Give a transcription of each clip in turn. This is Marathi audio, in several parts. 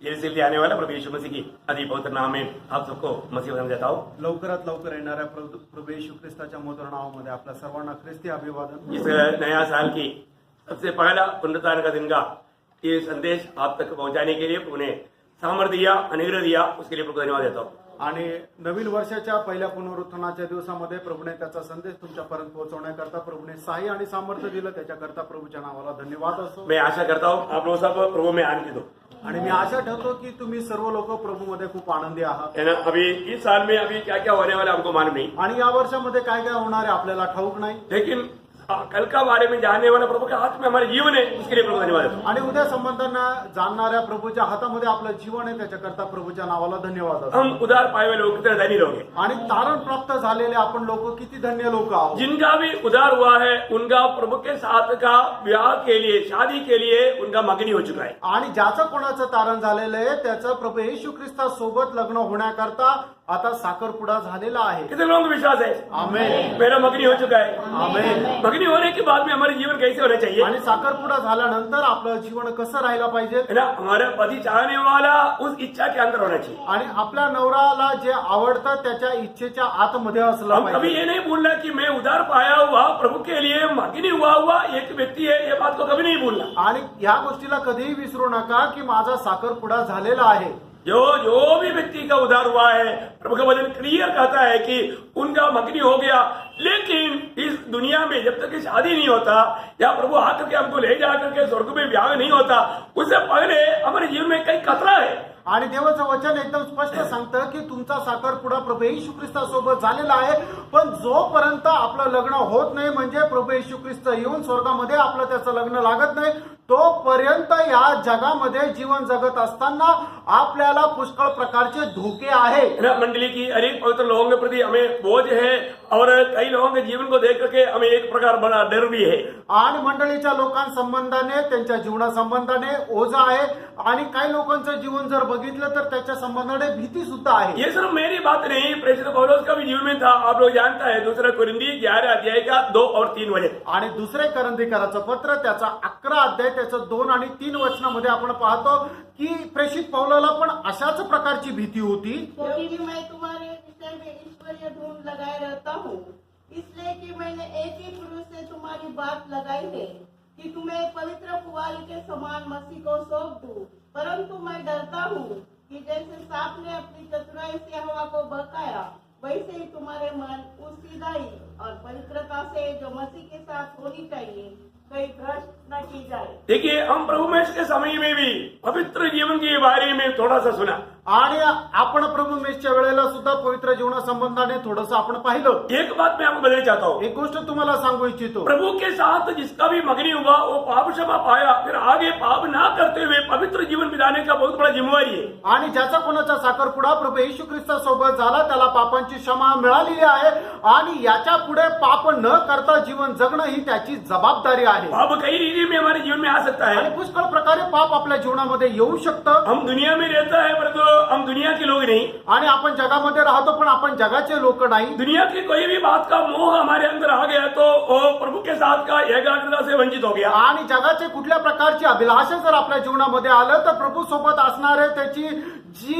जल्दी आने वाला प्रभु यीशु मसीह की अति पवित्र नाम में आप सबको मसीह वचन देता हूँ। लवकरात लवकर येणाऱ्या प्रभू येशू ख्रिस्ताच्या मधुर नावामध्ये आपल्या सर्वांना ख्रिस्ती अभिवादन। इस नया साल की सबसे पहला पुनरुत्थान का दिन का ये संदेश आप तक पहुंचाने के लिए प्रभु ने सामर्थ्य दिया, अनुग्रह दिया, उसके लिए प्रभु धन्यवाद देता हूँ। आणि नवीन वर्षाच्या पहिल्या पुनरुत्थानाच्या दिवसामध्ये प्रभूने त्याचा संदेश तुमच्यापर्यंत पोहोचवण्याकरता प्रभूने सहाय्य आणि सामर्थ्य दिलं, त्याच्याकरता प्रभूच्या नावाला धन्यवाद असो। मैं आशा करता हूँ आप लोग सब प्रभु में आनंदित हो। आणि मी आशा ठेवतो की तुम्ही सर्व लोक प्रभूमध्ये खूप आनंदी आहात। है ना, अभी इस साल में अभी क्या क्या होने वाला हमको मालूम नहीं, आणि या वर्षामध्ये काय काय होणार आहे आपल्याला ठाऊक नाही, लेकिन कल का बारे में जानने वाला प्रभु के हाथ में हमारे जीवन है, उसके लिए प्रभु धन्यवाद देता हूँ। आणि उद्या संबंधांना जाणणाऱ्या प्रभूच्या हातामध्ये आपलं जीवन आहे, त्याच्याकरता प्रभूच्या नावाला धन्यवाद असो। हम उधार पाए हुए लोग कितने धनी लोग हैं। आणि तारण प्राप्त झालेले आपण लोक किती धन्य लोक आहोत। जिनका भी उधार हुआ है उनका प्रभु के साथ का विवाह के लिए, शादी के लिए उनका मंगनी हो चुका है। आणि ज्याचं कोणाचं तारण झालेलं आहे त्याचं प्रभू येशू ख्रिस्तासोबत लग्न होण्याकरता आता साखरपुडा झालेला आहे। कितने लोगों को विश्वास है आमेन, मेरा मंगनी हो चुका है। आमेन। मंगनी होने के बाद में हमारे जीवन कैसे होना चाहिए, आणि साखरपुडा झाल्यानंतर आपलं जीवन कसं राहायला पाहिजे, है ना, हमारा पति चाहने वाला उस इच्छा के अंदर होना चाहिए। आणि आपल्या नवऱ्याला जे आवडतं त्याच्या इच्छेच्या आतमध्ये असलं हम कभी पाहिजे। ये नहीं भूलना कि मैं उधार पाया हुआ प्रभु के लिए मंगनी हुआ एक व्यक्ति है, ये बात को कभी नहीं भूलना। आणि या गोष्टीला कधीही विसरू नका की माझा साखरपुडा झालेला आहे। जो भी व्यक्ति का उधार हुआ है, प्रभु का वचन क्लियर कहता है कि उनका मंगनी हो गया, लेकिन इस दुनिया में जब तक शादी नहीं होता या प्रभु आकर के हमको ले जाकर के स्वर्ग में ब्याह नहीं होता, उससे पहले हमारे जीवन में कई खतरा है। आणि देवाचं वचन एकदम स्पष्ट सांगतं की तुमचा साखरपुडा प्रभू येशू ख्रिस्तासोबत झालेला आहे, पण जोपर्यंत आपलं लग्न होत नाही, म्हणजे प्रभू येशू ख्रिस्त येऊन स्वर्गामध्ये आपलं त्याचं लग्न लागत नाही, तोपर्यंत या जगामध्ये जीवन जगत असताना आपल्याला पुष्कळ प्रकारचे धोके आहेत। मंडली की अनेक पवित्र लोगों के प्रति हमें बोझ है और कई लोगों के जीवन को देख करके हमें एक प्रकार बड़ा डर भी है। आणि मंडळीच्या लोकांसंबंधाने, त्यांच्या जीवनासंबंधाने ओझा आहे, आणि काही लोकांचं जीवन जर बघितलं तर त्याच्या संबंधाने भीती सुद्धा आहे। ये सिर्फ मेरी बात नहीं, प्रेषित पौलुस का भी जीवन में था। आप लोग जानता है, दूसरा कोरिन्थी 11 अध्याय का 2 और 3 वचन, आणि दुसरे करंदीकराचं पत्र त्याचा 11 अध्याय त्याचं 2 आणि 3 वचनामध्ये आपण पाहतो की प्रेषित पौलाला पण अशाच प्रकारची भीती होती। क्योंकि मैं तुम्हारे विषय में ईश्वरीय ढूंढ लगाए रहता हूँ, इसलिए कि मैंने एक ही पुरुष से तुम्हारी बात लगाई है कि तुम्हें पवित्र कुंवारी के समान मसीह को सौंप दूं। परंतु मैं डरता हूँ कि जैसे सांप ने अपनी चतुराई से हवा को बहकाया, वैसे ही तुम्हारे मन उस सीधाई और पवित्रता से जो मसीह के साथ होनी चाहिए कहीं भ्रष्ट न की जाए। देखिए, हम प्रभु में के समय में भी पवित्र जीवन के बारे में थोड़ा सा सुना, आणि आपण प्रभू मेषच्या वेळेला सुद्धा पवित्र जीवनासंबंधाने थोडंसं आपण पाहिलं। एक बात मैं आपको बताना चाहता हूँ, एक गोष्ट तुम्हाला सांगू इच्छितो, प्रभु के साथ जिसका भी मंगनी हुआ वो पाप क्षमा पाया, फिर आगे पाप ना करते हुए पवित्र जीवन बिताने का बहुत बड़ा जिम्मेवारी है। आणि ज्याचा कोणाचा साखरपुडा प्रभू येशू ख्रिस्तासोबत झाला त्याला पापांची क्षमा मिळालेली आहे, आणि याच्या पुढे पाप न करता जीवन जगणं ही त्याची जबाबदारी आहे। पाप कई रीति में हमारे जीवन में आ सकता आणि है। पुष्कळ प्रकारे पाप आपल्या जीवनामध्ये येऊ शकतं। हम दुनिया में रहता है, परंतु हम दुनिया के लोग नहीं। आणि आपण जगामध्ये राहतो पण आपण जगाचे लोक नाही। दुनिया की कोई भी बात का मोह हमारे अंदर आ गया तो वो प्रभु के साथ का एकाग्रता से वंचित हो गया। आणि जगाचे कुठल्या प्रकारची अभिलाषा जर आपल्या जीवनामध्ये आलं तर प्रभू सोबत असणारे त्याची जी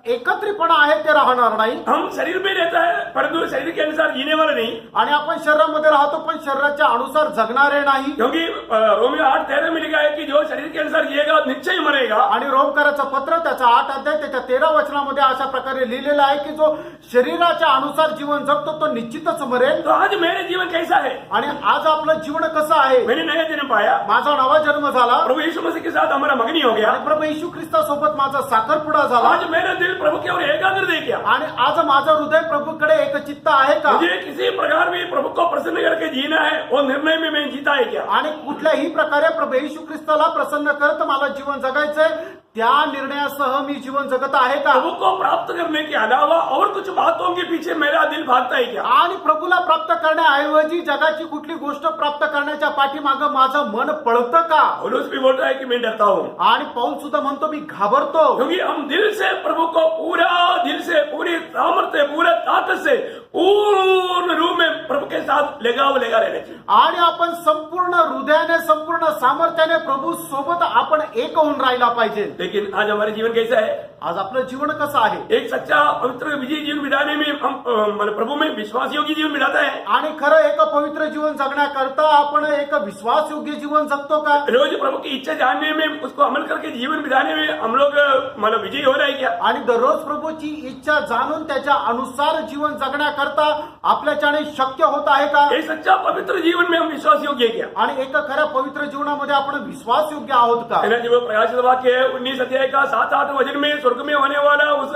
एकत्रितपणा आहे ते राहणार नाही। हम शरीर में रहता है, परंतु शरीर के अनुसार जीने वाले नहीं। आणि आपण शरीरामध्ये राहतो पण शरीराच्या अनुसार जगणारे नाही। क्योंकि रोमियो 8:13 में लिखा है कि जो शरीर के अनुसार जिएगा निश्चय मरेगा। आणि रोमकराचं पत्र त्याचा 8 अध्याय त्याच्या 13 वचनामध्ये अशा प्रकारे लिहिलेलं आहे की जो शरीराच्या अनुसार जीवन जगतो तो निश्चितच मरेल। तो आज मेरे जीवन कैसा है? आणि आज आपलं जीवन कसं आहे? मैंने नया जन्म पाया, माझा नवा जन्म झाला, प्रभु यीशु मसीह के साथ हमारा मंगनी हो गया। आणि प्रभू येशू ख्रिस्तासोबत माझा साखरपुडा झाला। आज मेरा दिल प्रभु की ओर एकाग्र है क्या? आणि आज माझं हृदय प्रभूकडे एकचित्त आहे का? मुझे किसी प्रकार भी प्रभु को प्रसन्न करके जीना है, वो निर्णय में मैं जीता है क्या? आणि कुठल्याही प्रकारे प्रभू येशू ख्रिस्ताला प्रसन्न करत मला जीवन जगायचंय, त्या निर्णयासह मी जीवन जगत आहे का? प्रभु को प्राप्त करने के अलावा और कुछ बातों के पीछे मेरा दिल भागता है क्या? आणि प्रभूला प्राप्त करण्याऐवजी जगाची कुठली गोष्ट प्राप्त करण्याच्या पाठीमागं माझं मन पळतं का? पौलुस भी बोलता है कि मैं डरता हूँ, आणि पौल सुद्धा म्हणतो मी घाबरतो। क्योंकि हम दिल से प्रभु को पूरा दिल से, पूरी सामर्थ्य, पूरा ताकत से पूर्ण रूप में प्रभु के साथ लगा रहना चाहिए। आणि आपण संपूर्ण हृदयाने संपूर्ण सामर्थ्याने प्रभु सोबत आपण एक होऊन राहिला पाहिजे. लेकिन आज हमारे जीवन कैसा है? आज आपलं जीवन कसं आहे? एक सच्चा पवित्र विजयी जीवन बिताने में हम मतलब प्रभु में विश्वास योग्य जीवन बिताता है। आणि खरं एक पवित्र जीवन जगण्याकरता आपण एक विश्वास योग्य जीवन जगतो का? रोज प्रभु की इच्छा जानने में, उसको अमल करके जीवन बिताने में हम लोग मतलब विजयी हो रहे हैं क्या? आणि दररोज प्रभूची इच्छा जाणून त्याच्या अनुसार जीवन जगण्याकरता आपल्याच्याने शक्य होत आहे का? एक सच्चा पवित्र जीवन में हम विश्वास योग्य है क्या? आणि एक खऱ्या पवित्र जीवनामध्ये आपण विश्वास योग्य आहोत का? है ना, जो प्रकाशित वाक्य है 19 अध्याय का 7-8 वचन में स्वर्ग में होने वाला उस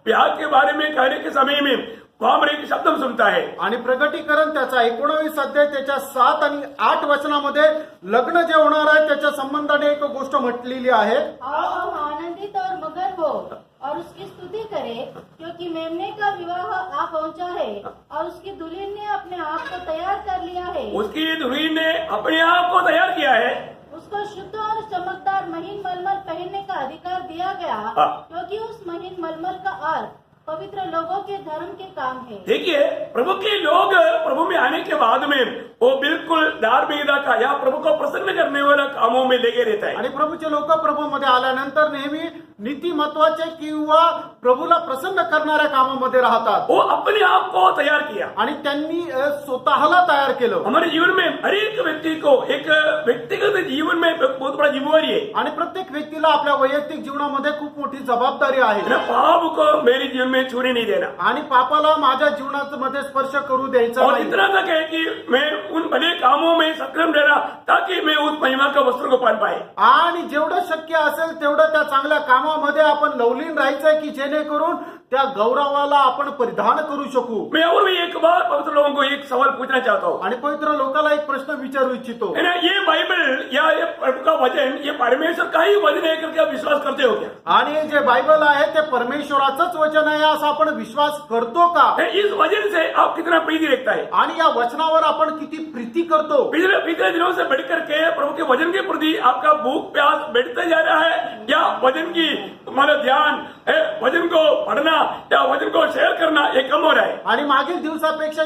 प्यार के बारे में कहने के समय में वहां पर एक शब्द सुनता है। आणि प्रगटीकरण त्याचा 19 अध्याय त्याच्या 7 आणि 8 वचनामध्ये लग्न जे होणार आहे त्याच्या संबंधाने एक गोष्ट म्हटलेली आहे. आओ हम आनंदित और मगन हो और उसकी स्तुति करें, क्योंकि मेमने का विवाह आ पहुंचा है और उसकी दुल्हन ने अपने आप को तैयार कर लिया है। उसकी दुल्हन ने अपने आप को तैयार किया है। उसको शुद्ध और चमकदार महीन मलमल पहनने का अधिकार दिया गया, हाँ। क्योंकि उस महीन मलमल का अर्थ पवित्र लोगों के धर्म के काम है। देखिए, प्रभु के लोग प्रभु में आने के बाद में वो बिल्कुल धार्मिकता का या प्रभु को प्रसन्न करने वाला कामों में लगे रहता है। आणि प्रभूचे लोक प्रभूमध्ये आल्यानंतर नेहमी नीती महत्वाचे किंवा प्रभूला प्रसन्न करणाऱ्या कामामध्ये राहतात. वो अपने आप को तैयार किया। आणि त्यांनी स्वतःला तयार केलं. हमारे जीवन में हर एक व्यक्ति को एक व्यक्तिगत जीवन में बहुत बड़ा जिम्मेवारी है। आणि प्रत्येक व्यक्तीला आपल्या वैयक्तिक जीवनामध्ये खूप मोठी जबाबदारी आहे. है ना, पाप को मेरे जीवन में छूने नहीं देना। आणि पापाला माझ्या जीवनामध्ये स्पर्श करू द्यायचा और नाही. इतना तक है कि मैं उन भले कामों में सक्रम रहना ताकि मैं उस महिमा का वस्त्र को पहन पाए। आणि जेवढं शक्य असेल तेवढं त्या चांगल्या कामामध्ये आपण लवलीन राहायचंय की जेणेकरून त्या गौरवाला आपण परिधान करू शकू. मैं और भी एक बार पवित्र लोगों को एक सवाल पूछना चाहता हूँ। आणि पवित्र लोकांना एक प्रश्न विचारू इच्छितो. है ना, ये बाइबल या ये प्रभु का वचन ये परमेश्वर का ही वचन है करके आप विश्वास करते हो क्या? आणि जे बायबल आहे ते परमेश्वराचंच वचन आहे असं आपण विश्वास करतो का? है, इस वचन से आप कितना प्रीति रखता है? आणि या वचनावर आपण किती प्रीती करतो? पिछले दिनों से बढ़ करके प्रभु के वचन के प्रति आपका भूख प्यास बढ़ते जा रहा है या वचन की हमारा ध्यान है, वचन को पढ़ना या वचन को शेयर करना ये कम हो रहा है? आणि मागील दिवसापेक्षा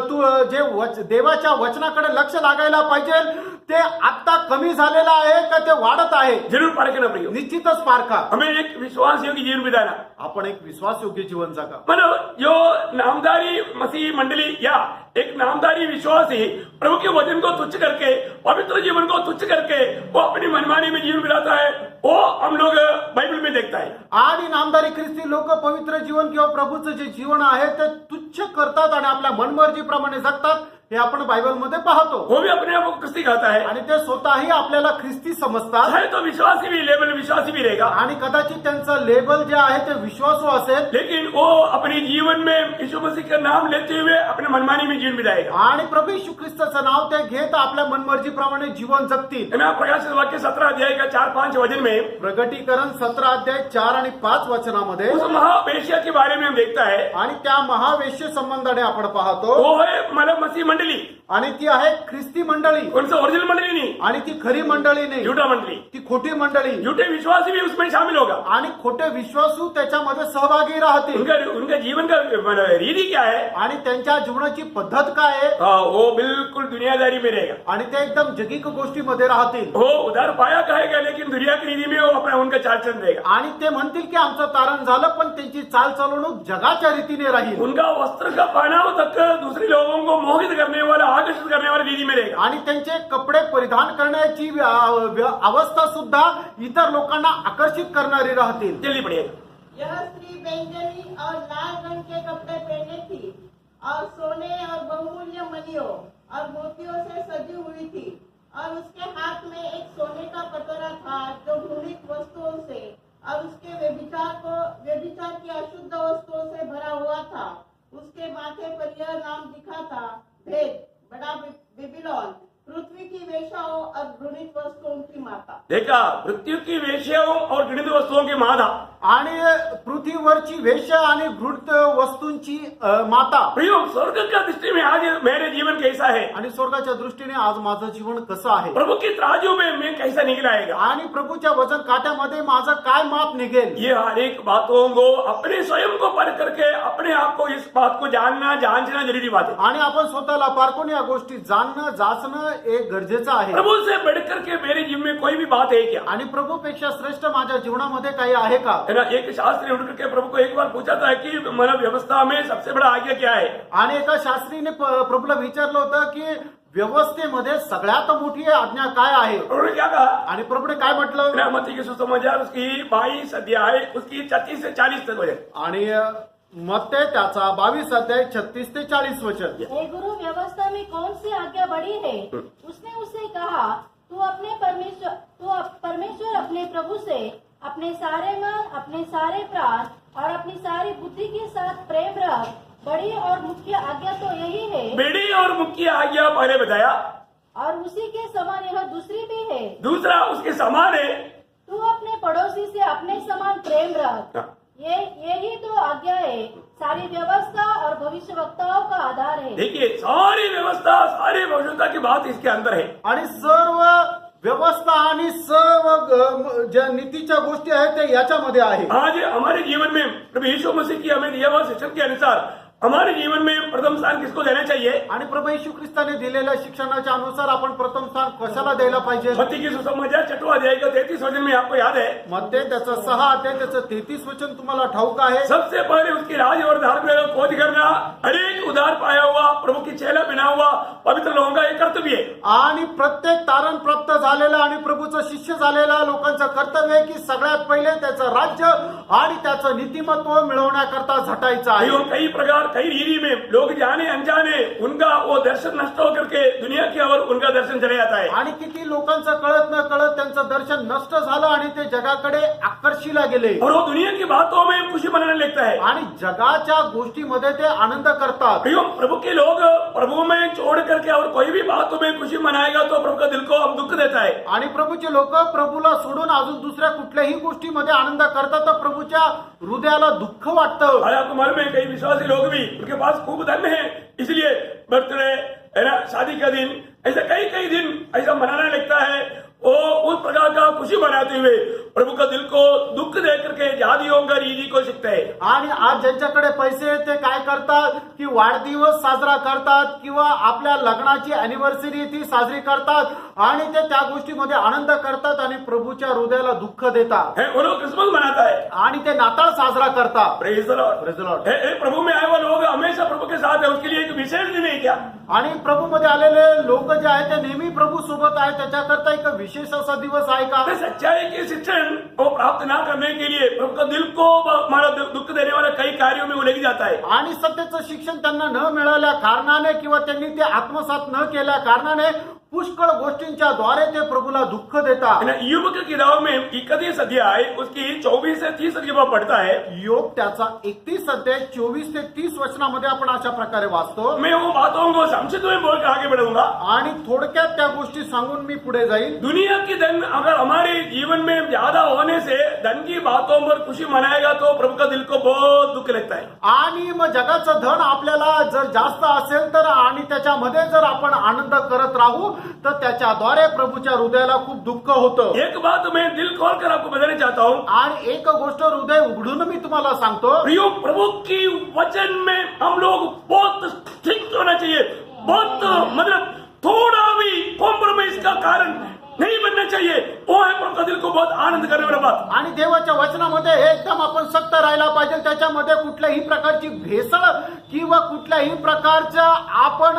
तू जे देवाच्या वचनाकडे लक्ष लागायला पाहिजे ते आता कमी झालेलं आहे का ते वाढत आहे? जरूर पारखना प्रियो, निश्चितच पारखा. हमें एक विश्वास योग्य जीवन बिताना। आपण एक विश्वास योग्य जीवन जगा. मतलब जो नामधारी मसीह मंडली या एक नामधारी विश्वासी प्रभु के वचन को तुच्छ करके पवित्र जीवन को तुच्छ करके वो अपनी मनमानी में जीवन बिताता है, वो हम लोग बाइबल में देखता है। आणि नामधारी ख्रिस्ती लोक पवित्र जीवन किंवा प्रभूचं जे जीवन आहे ते तुच्छ करतात आणि आपल्या मनमर्जीप्रमाणे जगतात हे आपण बायबलमध्ये पाहतो. वो भी अपने आप को ख्रिस्ती कहता है, आणि ते स्वतःही आपल्याला ख्रिस्ती समजतात. है तो विश्वासी भी लेवल विश्वासी भी रहेगा, आणि कदाचित त्यांचं लेबल जे आहे ते विश्वासू असेल. लेकिन वो अपने जीवन में यीशु मसीह का नाम लेते हुए अपने मनमानी में जीवन बिताएगा। आणि प्रभू येशू ख्रिस्ताचं नाव ते घेत आपल्या मनमर्जीप्रमाणे जीवन जगतील. है ना, प्रकाशित वाक्य 17 अध्याय का 4-5 वचन में प्रगटीकरण 17 अध्याय 4 आणि 5 वचनामध्ये उस महावेश्या के बारे में हम देखता है। आणि त्या महावेश्य संबंधाने आपण पाहतो. वो है मतलब मसीह मंडली, आणि ती आहे ख्रिस्ती मंडळी. उनसे ओरिजिनल मंडली नहीं, आणि ती खरी मंडळी नाही, झूठा मंडली। ती खोटी मंडळी. झूठे विश्वासी भी उसमें शामिल होगा। आणि खोटे विश्वासू त्याच्यामध्ये सहभागी राहतील. उनका जीवन का रीति क्या है? आणि त्यांच्या जीवनाची पद्धत काय आहे? वो बिल्कुल दुनियादारी में रहेगा। आणि ते एकदम जगिक गोष्टीमध्ये राहतील. वो उधार पाया कहेगा लेकिन दुनिया की रीति में वो अपना उनका चाल चल रहेगा। आणि ते म्हणतील की आमचं तारण झालं पण त्यांची चाल चालवणूक जगाच्या रीतीने राहील. उनका वस्त्र का पहनाव तक दूसरे लोगों को मोहित करने वाला आकर्षित करने वाली रीति में रहेगा। आणि त्यांचे कपडे परिधान करण्याची अवस्था सुद्धा इतर लोकांना आकर्षित करणारी राहतील. जल्दी पड़िएगा। यह स्त्री बैंगनी और लाल रंग के कपड़े पहने थी और सोने और बहुमूल्य मणियों और मोतियों से सजी हुई थी और उसके हाथ में एक सोने का कटोरा था जो घृणित वस्तुओं से और उसके व्यभिचार की अशुद्ध वस्तुओं से भरा हुआ था। उसके माथे पर यह नाम लिखा था, भेद, बड़ा बेबीलोन, पृथ्वी की वेश्याओं और घृणित वस्तुओं की माता। देखा, मृत्यु की वेश्याओं और घृणित वस्तुओं की माता। आणि पृथ्वीवरची वेश्या आणि घृत वस्तूंची माता. प्रियो, स्वर्ग का दृष्टि में आज मेरे जीवन कैसा है, आणि स्वर्गाच्या दृष्टीने आज माझं जीवन कसं आहे, प्रभु की तराजू में मैं कैसा निकलाएगा, आणि प्रभूच्या वजन काट्यामध्ये माझं काय माप निघेल. ये हर एक बातों को अपने स्वयं को परख करके अपने आप को इस बात को जानना जांचना जरूरी बात है. आणि आपण स्वतःला पारखून या गोष्टी जाणणं जाचणं एक गरजेचं आहे. प्रभु से बढ़कर के मेरे जीवन में कोई भी बात है क्या. आणि प्रभूपेक्षा श्रेष्ठ माझ्या जीवनामध्ये काही आहे का. है ना, एक शास्त्री उठ करके प्रभु को एक बार पूछा था कि मानव व्यवस्था में सबसे बड़ा आज्ञा क्या है. आणि एका शास्त्रीने प्रभूला विचारलं होतं की व्यवस्थेमध्ये सगळ्यात मोठी आज्ञा काय आहे. उन्होंने क्या कहा. आणि प्रभूने काय म्हटलं. मत्ती की सुसमाचार उसकी 22 अध्याय उसकी 36 से 40 तक वचन. आणि मत्ते त्याचा 22 अध्याय 36 ते 40 वचन. हे गुरु, व्यवस्था में कौन सी आज्ञा बड़ी है? उसने उससे कहा, तू परमेश्वर अपने प्रभु से अपने सारे मन, अपने सारे प्राण और अपनी सारी बुद्धि के साथ प्रेम रख. बड़ी और मुख्य आज्ञा तो यही है. बड़ी और मुख्य आज्ञा पहले बताया, और उसी के समान यह दूसरी भी है. दूसरा उसके समान है, तू अपने पड़ोसी से अपने समान प्रेम रख. यही तो आज्ञा है. सारी व्यवस्था और भविष्यवक्ताओं का आधार है. देखिए सारी व्यवस्था सारी भविष्यता की बात इसके अंदर है. आणि सर्व व्यवस्था आणि सर्व ज्या नीतीच्या गोष्टी आहेत ते याच्यामध्ये आहे. आज हमारे जीवन में प्रभु यीशु मसीह की हमें दिया हुआ शिक्षण के अनुसार हमारे जीवन में प्रथम स्थान किसको देना चाहिए. आणि प्रभू येशू ख्रिस्ताने दिलेल्या शिक्षणाच्या अनुसार आपण प्रथम स्थान कशाला द्यायला पाहिजे. मत्ती की सुसमाचार 6वां अध्याय का 33 वचन में आपको याद है. मध्ये त्याचं 6 अध्याय त्याचं 33 वचन तुम्हाला ठाऊक आहे. सबसे पहले उसकी राज और धार्मिकता को खोज करना, अनेक उधार पाया हुआ प्रभु की चेला बना हुआ पवित्र लोगों का एक कर्तव्य है. आणि प्रत्येक तारण प्राप्त झालेला आणि प्रभूचं शिष्य झालेला लोकांचं कर्तव्य आहे की सगळ्यात पहिले त्याचं राज्य आणि त्याचं नीतिमत्व मिळवण्याकरता झटायचं आहे. कई प्रकार कई रीति में लोग जाने अनजाने उनका वो दर्शन नष्ट होकर के दुनिया की ओर उनका दर्शन चले जाता है. आणि किती लोकांचं कळत न कळत त्यांचं दर्शन नष्ट झालं आणि ते जगाकडे आकर्षिला गेले. और वो दुनिया की बातों में खुशी मनाने लगता है. आणि जगाच्या गोष्टीमध्ये ते आनंद करतात. प्रियो, प्रभु के लोग प्रभु में छोड़ करके और कोई भी बातों में खुशी मनाएगा तो प्रभु का दिल को हम दुख देता है. आणि प्रभूचे लोक प्रभूला सोडून अजून दुसऱ्या कुठल्याही गोष्टीमध्ये आनंद करतात तर प्रभूच्या हृदयाला दुःख वाटतं. और आपको मालूम है कई विश्वासी लोग भी उनके पास खूब धन है, इसलिए बर्थडे है ना, शादी का दिन, ऐसा कई दिन ऐसा मनाने लगता है. वो उस प्रकार का खुशी मनाते हुए प्रभु का दिल को दुःख दे करके जादियों का रीति को शिकता है. आणि आज ज्यांच्याकडे पैसे ते काय करतात की वाढदिवस साजरा करतात किंवा आपल्या लग्नाची अॅनिव्हर्सरी ती साजरी करतात आणि ते त्या गोष्टीमध्ये आनंद करतात आणि प्रभूच्या हृदयाला दुःख देतात. वो लोग क्रिसमस मनाता है आणि ते नाताळ साजरा करतात. Praise the Lord. Praise the Lord. प्रभु में आए हुए लोग हमेशा प्रभु के साथ है, उसके लिए एक विशेष दिन है क्या. आणि प्रभूमध्ये आलेले लोक जे आहेत ते नेहमी प्रभू सोबत आहेत त्याच्याकरता एक विशेष असा दिवस आहे का. सच्चाई के शिक्षण को प्राप्त ना करने के लिए प्रभु का दिल को हमारा दुख देने वाला कई कार्यों में उलझ जाता है. आणि सत्याचं शिक्षण त्यांना न मिळाल्या कारणाने किंवा त्यांनी ते आत्मसात न केल्या कारणाने पुष्कळ गोष्टींच्या द्वारे ते प्रभूला दुःख देतात. योग की किताब में 31 अध्याय उसकी 24 से 30 की पढ़ता है. योग त्याचा 31 अध्याय 24 ते 30 वचनामध्ये आपण अशा प्रकारे वाचतो. मैं वो बातों को संक्षिप्त में बोल के आगे बढ़ूंगा आणि थोडक्यात त्या गोष्टी सांगून मी पुढे जाईल. दुनिया की धन अगर हमारे जीवन में ज्यादा होने से धन की बातों पर खुशी मनाएगा तो प्रभु का दिल को बहुत दुख लगता है. आणि मग जगाचं धन आपल्याला जर जास्त असेल तर आणि त्याच्यामध्ये जर आपण आनंद करत राहू तर त्याच्याद्वारे प्रभूच्या हृदयाला खूप दुःख होतं. एक बात मैं दिल खोल कर आपको बताना चाहता हूँ. आणि एक गोष्ट हृदय उघडून मी तुम्हाला सांगतो. प्रियो, प्रभु की वचन में हम लोग बहुत स्ट्रिक्ट होना चाहिए. बहुत मतलब थोड़ा भी कॉम्प्रोमाइज का कारण नहीं बनना चाहिए. वो है प्रभु का दिल को बहुत आनंद करने वाला बात. आणि देवाच्या वचनामध्ये एकदम आपण सक्त राहायला पाहिजे. त्याच्यामध्ये कुठल्याही प्रकारची भेसळ किंवा कुठल्याही प्रकारच्या आपण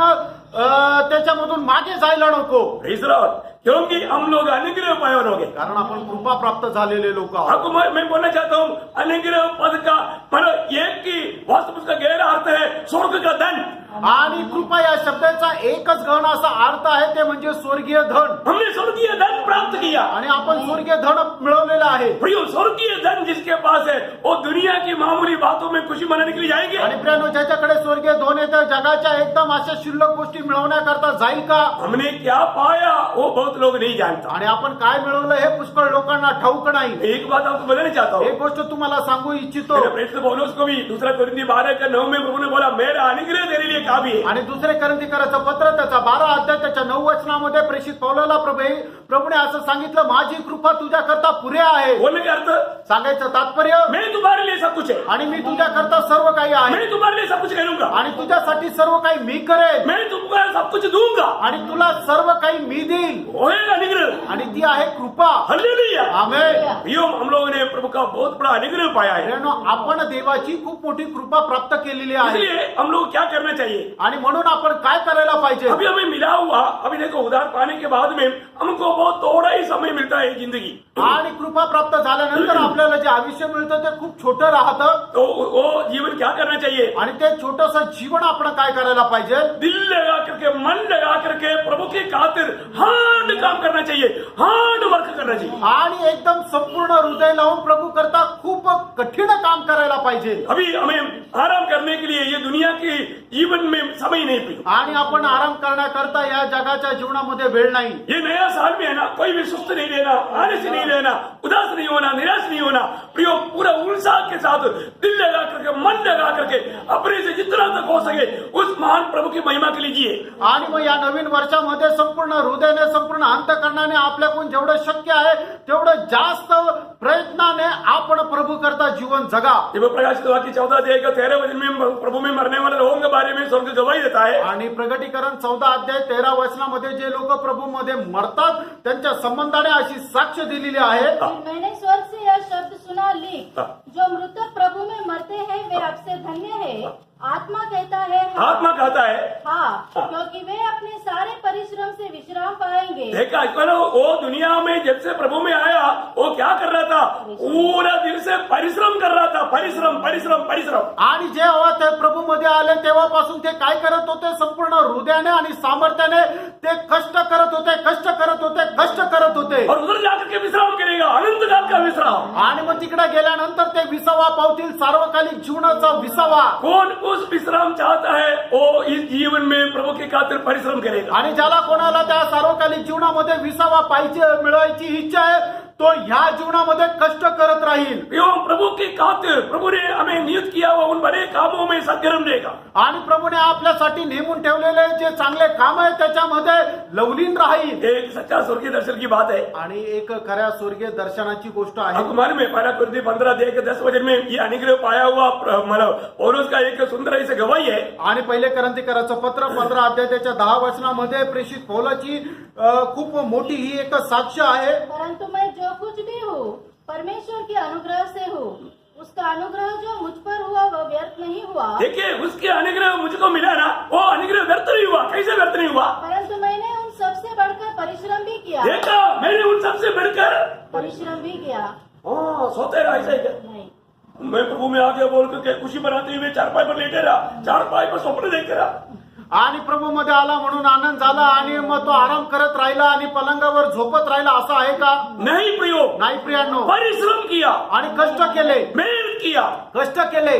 त्याच्यामधून मागे जायला नको. Praise the Lord. क्योंकि हम लोग अनुग्रह पाए हुए लोग हैं. कारण आपण कृपा प्राप्त झालेले लोक आहोत. आपको मैं बोलना चाहता हूँ अनुग्रह पद का मतलब एक की वास्तव उसका गहरा अर्थ है स्वर्ग का धन. आणि कृपा या शब्दाचा एकच गहन असा अर्थ आहे ते म्हणजे स्वर्गीय धन. हमने स्वर्गीय धन प्राप्त किया. आणि आपण स्वर्गीय धन मिळवलेलं आहे. प्रियो, स्वर्गीय धन जिसके पास है वो दुनिया की मामूली बातों में खुशी मनाने के लिए जाएंगे? आणि प्रियानो, ज्याच्याकडे स्वर्गीय धन येतं जगाच्या एकदम अशा शिल्लक गोष्टी मिळवण्याकरता जाईल का? हमने क्या पाया वो बहुत लोग नहीं जानता। आणि आपण काय मिळवलं हे पुष्कळ लोकांना ठाऊक नाही. एक बात आपको बताना चाहता हूँ, एक गोष्ट तुम्हाला सांगू इच्छितो. मेरे प्रेरित पौलुस को भी 2 कोरिन्थी 12:9 में प्रभु ने बोला, मेरा अनुग्रह तेरे लिए काफी है। आणि दुसरे करंथीकराचं पत्र त्याचा 12 अध्याय त्याच्या 9 वचनामध्ये प्रेषित पौलाला प्रभूने असं सांगितलं, माझी कृपा तुझ्याकरता पुरे आहे. बोलने का अर्थ, सांगायचं तात्पर्य, मैं तुम्हारे लिए सब कुछ है, आणि मी तुझ्याकरता सर्व काही आहे, मैं तुम्हारे लिए सब कुछ करूंगा, आणि तुझ्यासाठी सर्व काही मी करेन, मैं तुमको सब कुछ दूंगा। आणि तुला सर्व काही मी देईल. वो है अनुग्रह। आणि ती आहे कृपा. हालेलुया। आमेन. प्रियो, हम लोगों ने प्रभु का बहुत बड़ा अनुग्रह पाया है, प्रियानो, आपण देवाची खूप मोठी कृपा प्राप्त केलेली आहे. इसलिए हम लोग क्या करना चाहिए? आणि म्हणून आपण काय करायला पाहिजे? अभी हमें मिला हुआ, अभी देखो उधार पाने के बाद में हमको बहुत थोड़ा ही समय मिलता है जिंदगी। आणि कृपा प्राप्त झाल्यानंतर आपल्याला जे आयुष्य मिळतं ते खूप छोटं राहतं. तो वो जीवन क्या करना चाहिए? आणि ते छोटंसं जीवन आपण काय करायला पाहिजे? दिल लगा करके, मन लगा करके प्रभु की खातिर हार्ड काम करना चाहिए, हार्ड वर्क करना चाहिए। आणि एकदम संपूर्ण हृदय लावून प्रभू करता खूप कठीण काम करायला पाहिजे. अभी हमें आराम करने के लिए ये दुनिया के जीवन में समय नहीं पी। आणि आपण आराम करण्याकरता या जगाच्या जीवनामध्ये वेळ नाही. ये नया साल में है ना, कोई भी सुस्त नहीं रहना, आलस नहीं रहना, उदास नहीं होना, निराश नहीं होना। प्रियो, पूरा उत्साह के साथ दिल लगा करके, मन लगा करके अपने से जितना तक हो सके उस महान प्रभु की महिमा के लिए जिए। आणि मग या नवीन वर्षामध्ये संपूर्ण हृदयाने, संपूर्ण अंतःकरणाने आपल्याकडून जेवढं शक्य आहे तेवढं जास्त प्रयत्नाने आपण प्रभू करता जीवन जगा. जब प्रकाशित वाक्य 14:13 वचन में प्रभु में मरने वाले लोगों के बारे में स्वर्ग गवाही देता है। आणि प्रगटीकरण 14 अध्याय 13 वचनामध्ये जे लोक प्रभू मध्ये मरतात त्यांच्या संबंधाने अशी साक्ष दिलेली आहे. फिर मैंने स्वर्ग से यह शब्द सुना, लिख, जो मृतक प्रभु में मरते हैं वे आपसे धन्य है। आत्मा कहता है हाँ। आत्मा कहता है हाँ, क्योंकि वे अपने सारे परिश्रम से विश्राम पाएंगे। देखा, वो दुनिया में जब से प्रभु में आया वो क्या कर रहा था? पूरा दिल से परिश्रम कर रहा था, परिश्रम परिश्रम परिश्रम। आणि जेव्हा ते प्रभू मध्ये आले तेव्हापासून ते काय करत होते? संपूर्ण हृदयाने आणि सामर्थ्याने ते कष्ट करत होते, कष्ट करत होते, कष्ट करत होते. और उधर जाकर के विश्राम करेगा, अनंत काल का विश्राम। आणि मग तिकडे गेल्यानंतर ते विसावा पावतील, सार्वकालिक जीवनाचा विसावा. कौन उस विश्राम चाहता है वो इस जीवन में प्रभु की खातिर परिश्रम करेगा। आणि ज्याला कोणाला त्या सार्वकालिक जीवनामध्ये विसावा पाहिजे, मिळवायची इच्छा आहे, तो ह्या जीवनामध्ये कष्ट करत राहील. प्रभु की खातिर प्रभु ने हमें नियुक्त किया हुआ उन बड़े कामों में सदगर्म रहेगा। आणि प्रभूने आपल्यासाठी नेमून ठेवलेले जे चांगले काम आहे त्याच्यामध्ये लवलीन राहील. एक सच्चा स्वर्गीय दर्शन की बात है। आणि एक खऱ्या स्वर्गीय दर्शनाची गोष्ट आहे. आपको मालूम है 1 कोरिन्थी 15:10 वचन में ये अनुग्रह पाया हुआ मतलब पौलुस का एक सुंदर ऐसे गवाही है। आणि पहिले करंथीकराचं पत्र 15 अध्याय त्याच्या 10 वचनामध्ये प्रेषित पौलाची खूप मोठी ही एक साक्ष आहे. परंतु मैं जो कुछ भी हूँ परमेश्वर के अनुग्रह से हूँ, उसका अनुग्रह जो मुझ पर हुआ वह व्यर्थ नहीं हुआ। देखिए, उसके अनुग्रह मुझको मिला ना, वो अनुग्रह व्यर्थ नहीं हुआ। कैसे व्यर्थ नहीं हुआ? परंतु मैंने उन सबसे बढ़कर परिश्रम भी किया। देखा, मैंने उन सबसे बढ़कर परिश्रम भी किया। सोते रहा ऐसा ही क्या? नहीं, मैं प्रभु में आगे बोल करके खुशी बनाते हुए चारपाई पर लेटे रहा, चारपाई पर स्वप्न देखते रहा। आणि प्रभू मध्ये आला म्हणून आनंद झाला आणि मग तो आराम करत राहिला आणि पलंगावर झोपत राहिला, असं आहे का? नहीं प्रियो, नाही प्रियांनो. परिश्रम किया आणि कष्ट केले, मेहनत किया, कष्ट केले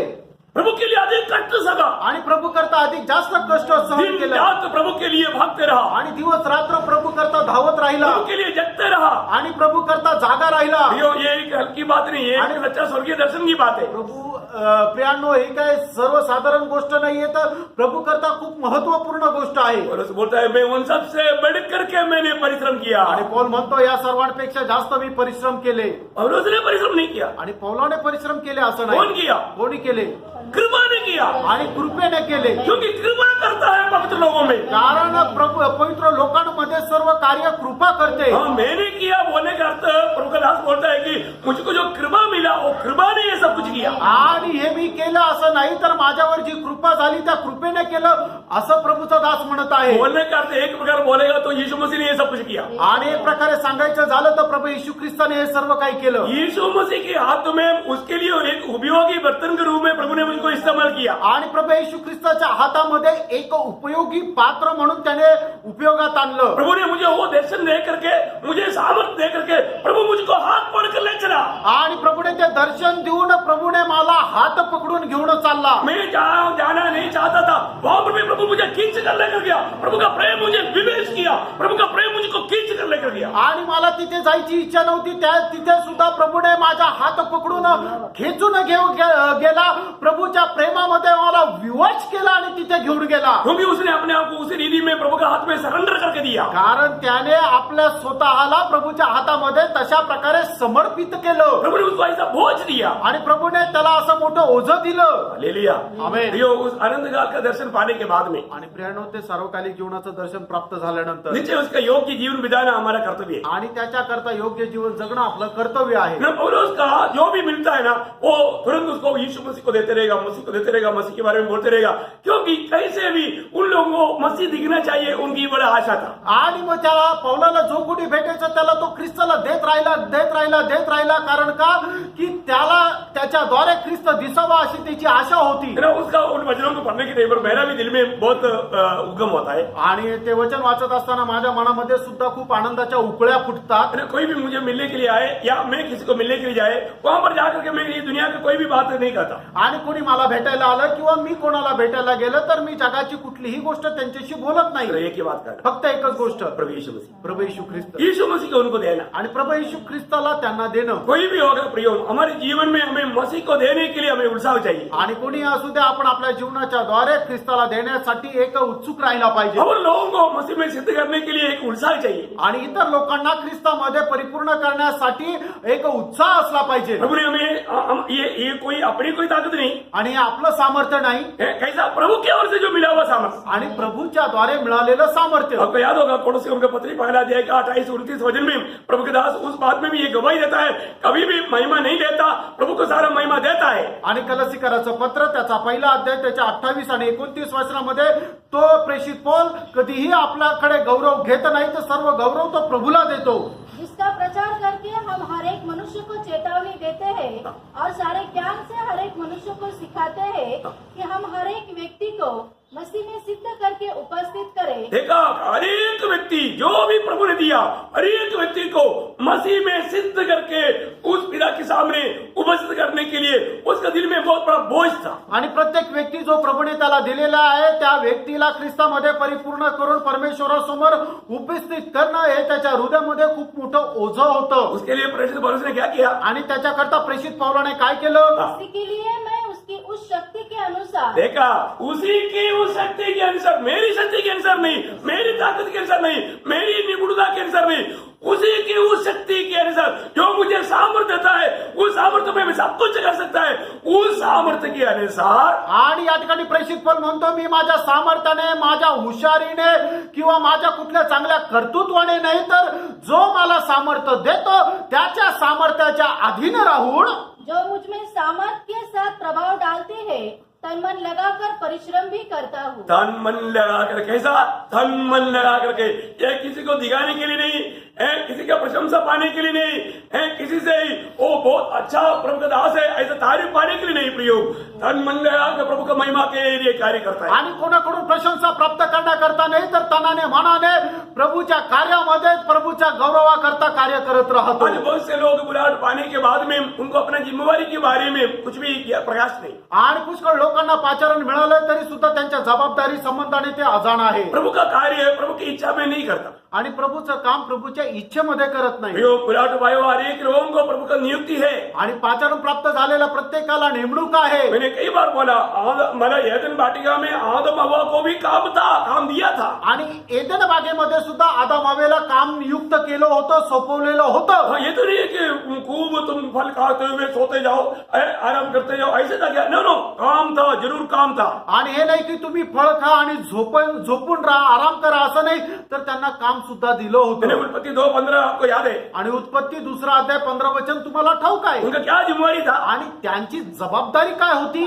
प्रभु के लिए अधिक कष्ट सका, आणि प्रभू करता अधिक जास्त कष्ट सहन दिन केले रात प्रभु के लिए भागते रहा, आणि दिवस रात्र प्रभू करता धावत राहिला प्रभु के लिए जगते रहा। आणि प्रभू करता जागा राहिला. प्रियो, ये एक हल्की बात नहीं है, एक सच्चा स्वर्गीय दर्शन की बात है। प्रभू प्रियांनो, ही काय सर्वसाधारण गोष्ट नाहीये, तर प्रभू करता खूप महत्वपूर्ण गोष्ट आहे. पौलुस बोलता है, मैं उन सबसे बढ़ करके मैंने परिश्रम किया। आणि पौल म्हणतो या सर्वांपेक्षा जास्त मी परिश्रम केले. पौलुस ने परिश्रम नहीं किया। आणि पौलाने परिश्रम केले असं कौन नाही. किया? कोणी केले? कृपा ने किया, आणि कृपेने केले. क्योंकि कृपा करता है पवित्र लोगों में। कारण प्रभू पवित्र लोकांमध्ये सर्व कार्य कृपा करते. हाँ, मैंने किया बोलने का अर्थ प्रभु का दास बोलता है कि मुझको जो कृपा मिला वो कृपा ने ये सब कुछ किया। आणि हे मी केलं असं नाही, तर माझ्यावर जी कृपा झाली त्या कृपेने केलं असं प्रभूचा दास म्हणत आहे. बोलने का अर्थ एक प्रकार बोलेगा तो यीशु मसीह ने ये सब कुछ किया। आणि एक प्रकारे सांगायचं झालं तर प्रभू येशू ख्रिस्ताने हे सर्व काही केलं. यीशु मसीह के हाथ में उसके लिए एक उपयोगी बर्तन के रूप में प्रभु ने मुझको इस्तेमाल किया। आणि प्रभू येशू ख्रिस्ताच्या हातामध्ये एक उपयोगी पात्र म्हणून त्याने उपयोगात आणलं. प्रभु ने मुझे वो दर्शन दे करके, मुझे सामर्थ्य दे करके प्रभु मुझको हाथ पकड़कर ले चला। आणि प्रभूने ते दर्शन देऊन प्रभूने मला हात पकडून घेऊन चालला. मैं जहाँ जाना नहीं चाहता था वहां पर भी प्रभु मुझे खींच कर लेकर गया। प्रभु का प्रेम मुझे विवेश किया, प्रभु का प्रेम मुझको खींच कर लेकर गया। आणि मला तिथे जायची इच्छा नव्हती, त्या तिथे सुद्धा प्रभूने माझा हात पकडून खेचून गेला. प्रभूच्या प्रेमामध्ये मला विवश केला आणि तिथे घेऊन गेला. क्योंकि उसने अपने आप को उसी रीति में प्रभु के हाथ में सरेंडर करके दिया। कारण त्याने आपल्या स्वतःला प्रभूच्या हातामध्ये तशा प्रकारे समर्पित केलं प्रभु ने उसको ऐसा बोझ दिया। आणि प्रभूने त्याला असं मोठं ओझं दिलं. ले लिया। आमेन. प्रियो, उस आनंद काल का दर्शन पाने के बाद में आणि प्रियानो, ते सार्वकालिक जीवनाचं दर्शन प्राप्त झाल्यानंतर नीचे उसका योग्य जीवन बिताना हमारा कर्तव्य है। आणि त्याच्याकरता योग्य जीवन जगणं आपलं कर्तव्य आहे. ना पौलुस का जो भी मिलता है ना, वो तुरंत उसको यीशु मसीह को देते रहेगा, मसीह को देते रहेगा, मसीह के बारे में बोलते रहेगा, क्योंकि कैसे भी उन लोगों को मसीह दिखना चाहिए, उनकी बड़ा आशा था। आणि मग त्याला पौलाला जो कोणी भेटायचं त्याला तो ख्रिस्ताला देत राहिला. कारण का की त्याला त्याच्याद्वारे ख्रिस्त दिसावा अशी त्याची आशा होती. ना उसका उन वचनों को पढ़ने के टाइम पर मेरा भी दिल में बहुत उद्गम होता है। आणि ते वचन वाचत असताना माझ्या मनामध्ये सुद्धा खूप आनंदाच्या उकळ्या फुटतात. ना कोई भी मुझे मिलने के लिए आए या मैं किसी को मिलने के लिए जाए, वहां पर जाकर के मैं ये दुनिया की कोई भी बात नहीं करता। आणि कोणी मला भेटायला आलं किंवा मी कोणाला भेटायला गेलं तर मी जगाची कुठलीही गोष्ट त्यांच्याशी बोलत तो नाही. एक ही बात कर, फक्त एकच गोष्ट, प्रभु यीशु मसीह, प्रभू येशू ख्रिस्त यीशु मसीह को उनको देना। आणि प्रभू येशू ख्रिस्ताला त्यांना देणं. कोई भी होगा प्रियो, हमारे जीवन में हमें मसीह को देने के लिए हमें उत्साह चाहिए। आणि कोणी असू दे, आपण आपल्या जीवनाच्या द्वारे ख्रिस्ताला देण्यासाठी एक उत्सुक राहिला पाहिजे. और लोगों को मसीह में सिद्ध करने के लिए एक उत्साह चाहिए। आणि इतर लोकांना ख्रिस्तामध्ये परिपूर्ण करण्यासाठी एक उत्साह असला पाहिजे. प्रभु ने हमें ये कोई अपनी कोई ताकत नहीं, आणि आपलं सामर्थ्य नाही, कैसा प्रभु की ओर से जो मिला हुआ सामर्थ्य। आणि प्रभूच्या द्वारे मिळालेलं सामर्थ्य. आपको याद होगा कोलोसियों के पत्री पहला अध्याय का 28-29 वचन में प्रभु के दास उस बात में भी ये गवाही देता है, कभी भी महिमा नहीं देता, प्रभु को सारा महिमा देता है। आणि कलसीकराचं पत्र त्याचा पहिला अध्याय त्याच्या 28 आणि 29 वचनामध्ये तो प्रेषित पौल कधीही आपल्याकडे गौरव घेत नाही, तर सर्व गौरव तो प्रभूला देतो. जिसका प्रचार करके हम हर एक मनुष्य को चेतावनी देते हैं और सारे ज्ञान से हर एक मनुष्य को सिखाते हैं कि हम हर एक व्यक्ति को मसीह में सिद्ध करके उपस्थित करें। देखा, हर एक व्यक्ति जो भी प्रभु ने दिया, हर एक व्यक्ति को मसीह में सिद्ध करके उस पिता के सामने उपस्थित करने के लिए उसका दिल में बहुत बड़ा बोझ था। आणि प्रत्येक व्यक्ती जो प्रभूने त्याला दिलेला आहे त्या व्यक्तीला ख्रिस्तामध्ये परिपूर्ण करून परमेश्वरासमोर उपस्थित करणं हे त्याच्या हृदयामध्ये खूप मोठं ओझं होतं. उसके लिए प्रेषित पौलुस ने क्या किया? आणि त्याच्याकरता प्रेषित पौलाने काय केलं? इसी के लिए मैं उसकी उस शक्ति के अनुसार, देखा, उसी की उस शक्ति के अनुसार, मेरी शक्ति के अनुसार नहीं, मेरी ताकत के अनुसार नहीं, मेरी निपुणता के अनुसार नहीं, उसी की उस शक्ति के अनुसार जो मुझे सामर्थ्य देता है, उस सामर्थ्य में मैं सब कुछ कर सकता है, उस सामर्थ्य के अनुसार। आणि या ठिकाणी प्रेषित पौल म्हणतो, मी माझ्या सामर्थ्याने, माझ्या हुशारीने किंवा माझ्या कुठल्या चांगल्या कर्तृत्वाने नाही, तर जो मला सामर्थ्य देतो त्याच्या सामर्थ्याच्या अधीन राहून, जो मुझ में सामर्थ्य के साथ प्रभाव डालते हैं, तन मन लगाकर परिश्रम भी करता हूँ। तन मन लगा कर, कैसा तन मन लगा करके, ये किसी को दिखाने के लिए नहीं है, किसी का प्रशंसा पाने के लिए नहीं है, किसी से वो बहुत अच्छा प्रभु का दास है ऐसा तारीफ पाने के लिए नहीं, प्रयोग तन मन लगा कर प्रभु का महिमा के लिए कार्य करता है। आणि कोणाकडून प्रशंसा प्राप्त करण्याकरता नाही, तर तनाने मनाने प्रभूच्या कार्यामध्ये प्रभूच्या गौरवाकरता कार्य करत राहतो. आज बहुत से लोग बुलाहट पाने के बाद में उनको अपना जिम्मेवारी के बारे में कुछ भी प्रकाश नहीं। आणि पुष्कळ लोकांना पाचारण मिळालं तरी सुद्धा त्यांच्या जबाबदारी संबंधाने ते अजाण आहे. प्रभु का कार्य प्रभु की इच्छा में नहीं करता, आणि प्रभूचं काम प्रभूच्या इच्छेमध्ये करत नाही. बुलाहट पाए हुए हर एक लोगों को प्रभु का नियुक्ति है। आणि पाचारण प्राप्त झालेल्या प्रत्येकाला नेमणूक आहे. मैंने कई बार बोला, मला एदन वाटिका में आदम हवा को भी काम दिया था। आणि एदन बागेमध्ये सुद्धा आदम हवेला काम नियुक्त केलं होतं, सोपवलेलं होतं. ये तो नहीं है कि खूब तुम फल खाते हुए सोते जाओ, आराम करते जाओ, ऐसे था क्या? नो, काम था, जरूर काम था। आणि हे नाही की तुम्ही फळ खा आणि झोपून राहा, आराम करा, असं नाही, तर त्यांना काम सुद्धा दिलं होतं. उत्पत्ति 2:15 आपको याद है? आणि उत्पत्ती 2 अध्याय 15 वचन तुम्हाला ठाऊक आहे. उनका क्या जिम्मेवारी था? आणि त्यांची जबाबदारी काय होती?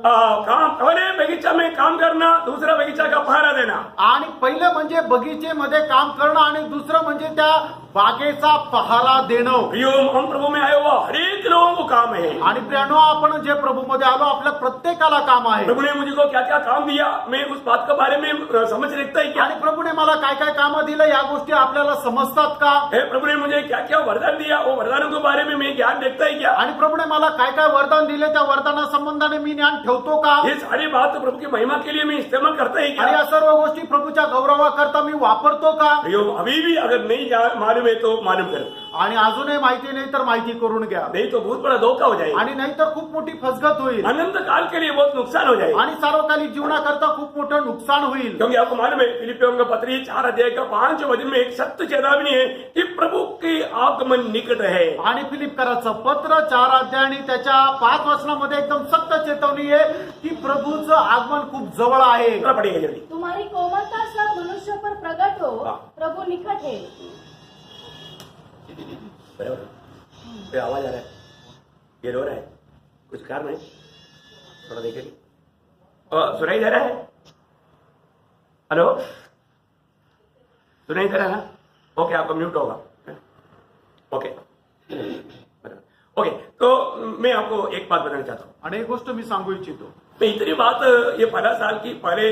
काम पहले बगीचा में काम करना, दूसरा बगीचा का पहरा देना. आणि पहिलं म्हणजे बगीचेमध्ये काम करणं आणि दुसरं म्हणजे त्या बागेचा पहारा देणं. प्रियो, हम प्रभु में आए हुआ हर एक लोगों को काम है. आणि प्रियानो, आपण जे प्रभु मध्ये आलो आपल्या प्रत्येकाला काम आहे. प्रभु ने मुझे को क्या क्या काम दिया, मैं उस बात के बारे में समझ रखता है क्या. आणि प्रभूने मला काय काय कामं दिलं या गोष्टी आपल्याला समजतात का. प्रभु ने मुझे क्या क्या वरदान दिया, वो वरदानों के बारे में मैं ज्ञान देखता है क्या. आणि प्रभूने मला काय काय वरदान दिले त्या वरदाना संबंधाने मी ज्ञान ठेवतो का. ये सारी बात प्रभु की महिमा के लिए मैं इस्तेमाल करता है आणि क्या. या सर्व गोष्टी प्रभूच्या गौरवाकरता मी वापरतो का. प्रियो, अभी भी अगर नहीं मालूम है तो मालूम करो. आणि अजूनही माहिती नाही तर माहिती करून घ्या. नहीं तो बहुत बड़ा धोखा हो जाएगा. आणि नाहीतर खूप मोठी फसगत होईल अनंत काल के लिए बहुत नुकसान हो जाएगा. आणि सार्वकालिक जीवनाकरता खूप मोठं नुकसान होईल. क्योंकि आपको मालूम है फिलिपियों का पत्री 4 अध्याय का 5 वचन में एक सत्य चेतावनी है कि प्रभु के आगमन निकट है. आणि फिलिपकराचं पत्र 4 अध्याय आणि त्याच्या 5 वचनामध्ये एकदम सत्य चेतवणी आहे की प्रभूचं आगमन खूप जवळ आहे. करना पड़ेगा जल्दी. तुम्हारी कोमलता सब मनुष्यों पर प्रकट हो, हाँ। प्रभु निकट है. बराबर. कोई आवाज आ रहा है, ये रो रहा है, कुछ कारण है, थोड़ा देखेंगे. सुनाई दे रहा है. हेलो, सुनाई दे रहा है ना. ओके, आपका म्यूट होगा. Okay, okay. तो मैं आपको एक बात बताना चाहता हूँ. आणि एक गोष्ट मी सांगू इच्छितो. मैं इतनी बात ये 15 साल की पहले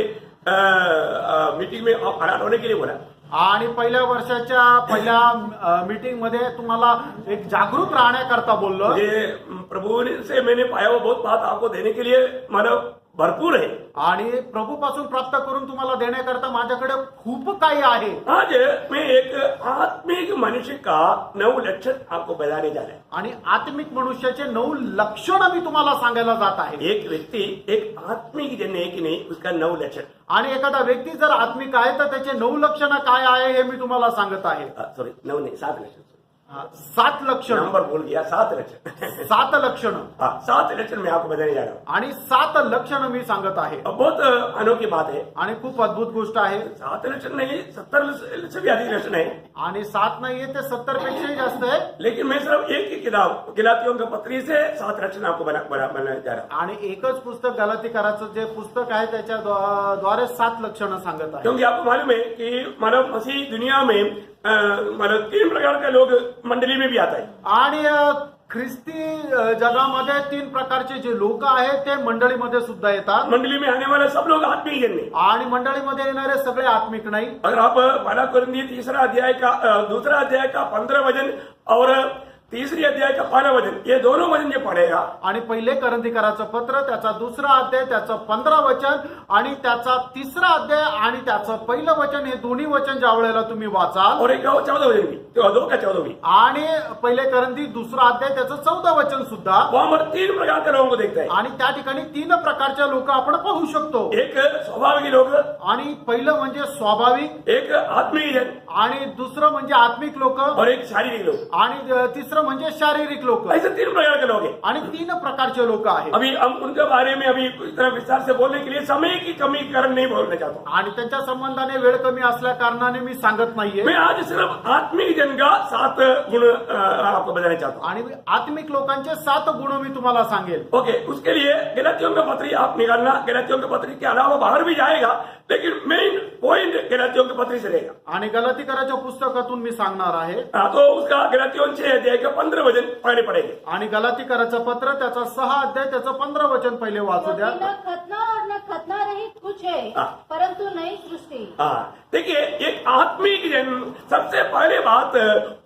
मीटिंग में फरार होने के लिए बोला. आणि पहिल्या वर्षाच्या पहिल्या मीटिंग मध्ये तुम्हाला एक जागरूक राहण्याकरता बोललो. मुझे प्रभु से मैंने पाया वो बहुत बात आपको देने के लिए मतलब भरपूर है. आणि प्रभूपासून प्राप्त करून तुम्हाला देण्याकरता माझ्याकडे खूप काही आहे. आज मैं एक आत्मिक मनुष्य का 9 लक्षण आपको बताने जा रहा है. आणि आत्मिक मनुष्याचे 9 लक्षणं मी तुम्हाला सांगायला जात आहे. एक व्यक्ति एक आत्मिक जन है कि नहीं, उसका 9 लक्षण. आणि एखादा व्यक्ती जर आत्मिक आहे तर त्याचे 9 लक्षणं काय आहे हे मी तुम्हाला सांगत आहे. सॉरी, 9 नहीं, 7 लक्षण. 7 लक्षण. नंबर बोल गया, 7 लक्षण. 7 लक्षणं. 7 लक्षण मैं आपको बताने जा रहा हूँ. आणि 7 लक्षणं मी सांगत आहे. बहुत अनोखी बात है. आणि खूप अद्भुत गोष्ट आहे. 7 लक्षण नहीं, 70 से भी अधिक लक्षण है. आणि 7 नाहीये ते 70 पेक्षाही जास्त आहे. लेकिन मैं सिर्फ एक ही किताब गलातियों के पत्री से 7 लक्षण आपको बनाने जा रहा हूँ. आणि एकच पुस्तक गलातीकाराचं जे पुस्तक आहे त्याच्या द्वारे 7 लक्षणं सांगत आहे. क्योंकि आपको मालूम है कि मानव मसीह दुनिया में मतलब 3 प्रकार के लोग मंडली में भी आता है. आणि ख्रिस्ती जगामध्ये 3 प्रकारचे जे लोक आहेत ते मंडळीमध्ये सुद्धा येतात. मंडली में आने वाले सब लोग आत्मिक जन नहीं. आणि मंडळीमध्ये येणारे सगळे आत्मिक नाही. अगर आप पहला कुरिन्थी 3 अध्याय का 2 अध्याय का 15 वचन और 3 अध्याय का 15 वचन, ये दोनों वचन जो पढ़ेगा. आणि पहिले करंथीकराचं पत्र त्याचा 2 अध्याय त्याचं 15 वचन आणि त्याचा 3 अध्याय आणि त्याचं पहिलं वचन हे दोन्ही वचन ज्या वेळेला तुम्ही वाचाल. और एक 14 वचन भी, तो 2 का 14 भी. आणि पहिले करंथी 2 अध्याय त्याचं 14 वचन सुद्धा. वहां पर 3 प्रकार के लोगों को देखता है. आणि त्या ठिकाणी 3 प्रकारच्या लोक आपण पाहू शकतो. एक स्वाभाविक लोग, आणि पहिलं म्हणजे स्वाभाविक, एक आत्मिक जन आणि दुसरं म्हणजे आत्मिक लोक, और एक शारीरिक लोग. आणि तिसरं म्हणजे शारीरिक लोक. ऐसे 3 प्रकार के लोग हैं. आणि 3 प्रकारचे लोक आहेत. अभी हम उनके बारे में अभी इतना विस्तार से बोलने के लिए समय की कमी कारण नहीं बोलना चाहता हूँ. आणि त्यांच्या संबंधाने वेळ कमी असल्या कारणाने मी सांगत नाहीये. मैं आज सिर्फ आत्मिक जन का 7 गुण आपको बताना चाहता हूँ. आणि आत्मिक लोकांचे 7 गुण मी तुम्हाला सांगेल. ओके, उसके लिए गलातियों का पत्री आप निकालना. गलातियों के पत्री के अलावा बाहर भी जाएगा, लेकिन मेन पॉइंट गलातियों के पत्री से रहेगा. आणि गलातीकाराच्या पुस्तकातून मी सांगणार आहे. तो उसका गलातियों 6 अध्याय का 15 वचन पढ़ने पड़ेंगे. आणि गलातीकाराचं पत्र त्याचा 6 अध्याय त्याचं 15 वचन पहिले वाचू द्या. क्योंकि न खतना और न खतना रहित कुछ है, हाँ। परंतु नई सृष्टि. देखिए, एक आत्मिक जन सबसे पहले बात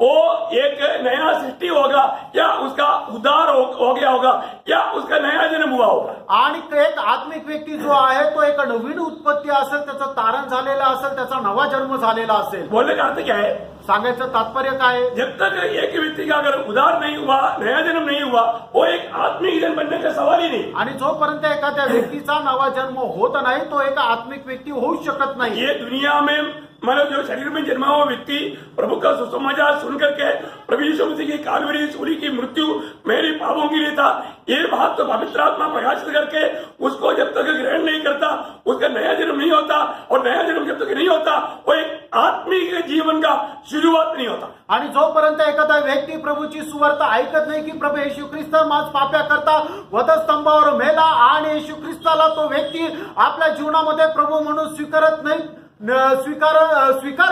वो एक नया सृष्टि होगा या उसका उद्धार हो गया होगा या उसका नया जन्म हुआ होगा. आणि एक आत्मिक व्यक्ती जो आहे तो एक नवीन उत्पत्ती असेल, त्याचं तारण झालेलं असेल, त्याचा नवा जन्म झालेला असेल. बोलने का अर्थ क्या है? सांगायचं तात्पर्य काय आहे? जब तक एक व्यक्ति का अगर उद्धार नहीं हुआ, नया जन्म नहीं हुआ, वो एक आत्मिक जन बनने का सवाल ही नहीं. आणि जोपर्यंत एखाद्या व्यक्तीचा नवा जन्म होत नाही तो एक आत्मिक व्यक्ती होऊ शकत नाही. ये दुनिया में मानो जो शरीर में जन्मा हुआ व्यक्ति प्रभु का सुसमाचार सुन करके प्रभु यीशु मसीह की कालवरी सूली की मृत्यु मेरे पापों के लिए था, ये बात तो पवित्र आत्मा प्रकाशित करके उसको जब तक ग्रहण नहीं करता उसका नया जन्म नहीं होता, और नया जन्म जब तक नहीं होता वो एक आत्मिक जीवन का शुरुआत नहीं होता। आणि जोपर्यंत एखादा व्यक्ती प्रभूची सुवार्ता ऐकत नाही की प्रभू येशू ख्रिस्त माझ पाप्या करता वधस्तंभावर मेला आणि येशू ख्रिस्ताला तो व्यक्ती आपल्या जीवनामध्ये प्रभू म्हणून स्वीकार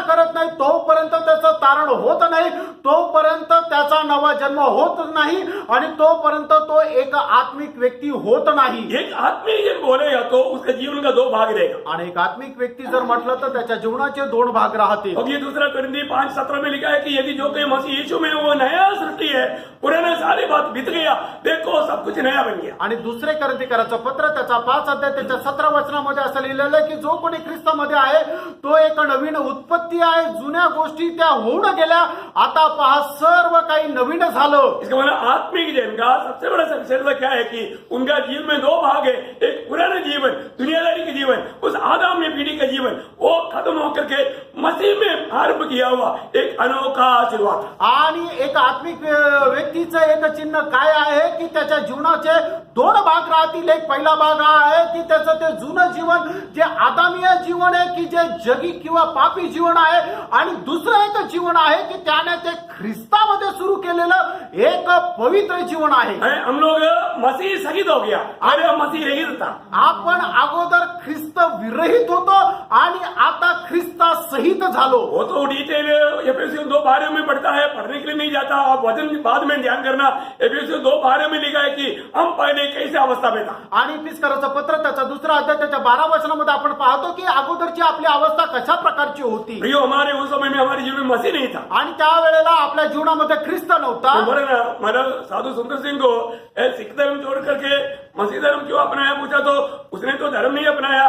करत नाही, तोपर्यंत त्याचं तारण होत नाही, तोपर्यंत त्याचा नवा जन्म होत नाही आणि तोपर्यंत तो एक आत्मिक व्यक्ती होत नाही। एक आत्मिक जन बोलेगा तो उसका जीवन का 2 भाग रहेगा, आणि एक आत्मिक व्यक्ती जर म्हटलं तर त्याच्या जीवनाचे 2 भाग राहतील। और ये दूसरा कोरिन्थी 5:17 में लिखा है कि यदि जो कोई मसीह यीशु में वो नया सृष्टि है, पुराना सारी बात बीत गया, देखो सब कुछ नया बन गया। आणि दुसरे कोरिन्थीकराचं पत्र त्याचा 5 अध्याय त्याच्या 17 वचनामध्ये असं लिहिलेलं आहे की जो कोणी ख्रिस्तामध्ये आहे तो एक नवीन उत्पत्ती आहे, जुन्या गोष्टी त्या होऊन गेल्या, आता पहा सर्व काही नवीन झालं। इसका मतलब आत्मिक जन का सबसे बड़ा सक्सेस क्या है कि उनका जीवन में 2 भाग है, एक पुराना जीवन दुनियादारी के जीवन, उस आदम में पीढ़ी का जीवन वो खत्म होकर के मसीह में आरंभ किया हुआ एक अनोखा आशीर्वाद। आणि एक आत्मिक व्यक्तीचं एक चिन्ह काय आहे की त्याच्या जीवनाचे 2 भाग राहतील। एक पहिला भाग हा आहे की त्याचं ते जुनं जीवन जे आदामीय जीवन आहे की जे जगी किंवा पापी जीवन आहे, आणि दुसरं एक जीवन आहे की त्याने ते ख्रिस्तामध्ये सुरू केलेलं एक पवित्र जीवन आहे। हम लोग मसीह सहित हो गया, अरे हम मसीह रहित था। आपण अगोदर ख्रिस्त विरहित होतो आणि आता ख्रिस्ता सहित झालो। वो तो डिटेल एफएससी 2:12 में पढ़ता है, पढ़ने के लिए नहीं जाता, आप वचन बाद में ध्यान करना। एफएससी 2:12 में लिखा है कि हम पहले कैसे अवस्था में था, आणि इफिसकराचं पत्र त्याचा 2 अध्याय त्याच्या 12 वचनामध्ये आपण पाहतो की अगोदरची आपली अवस्था कशा प्रकारची होती। प्रियो हमारे उस समय में हमारे जीवन में मसीह नहीं था, आणि त्यावेळेला आपल्या जीवनामध्ये ख्रिस्त नव्हता। हमारा साधु सुंदर सिंह को सिख धर्म छोड़ करके मसीह धर्म क्यों अपनाया पूछा तो उसने तो धर्म नहीं अपनाया,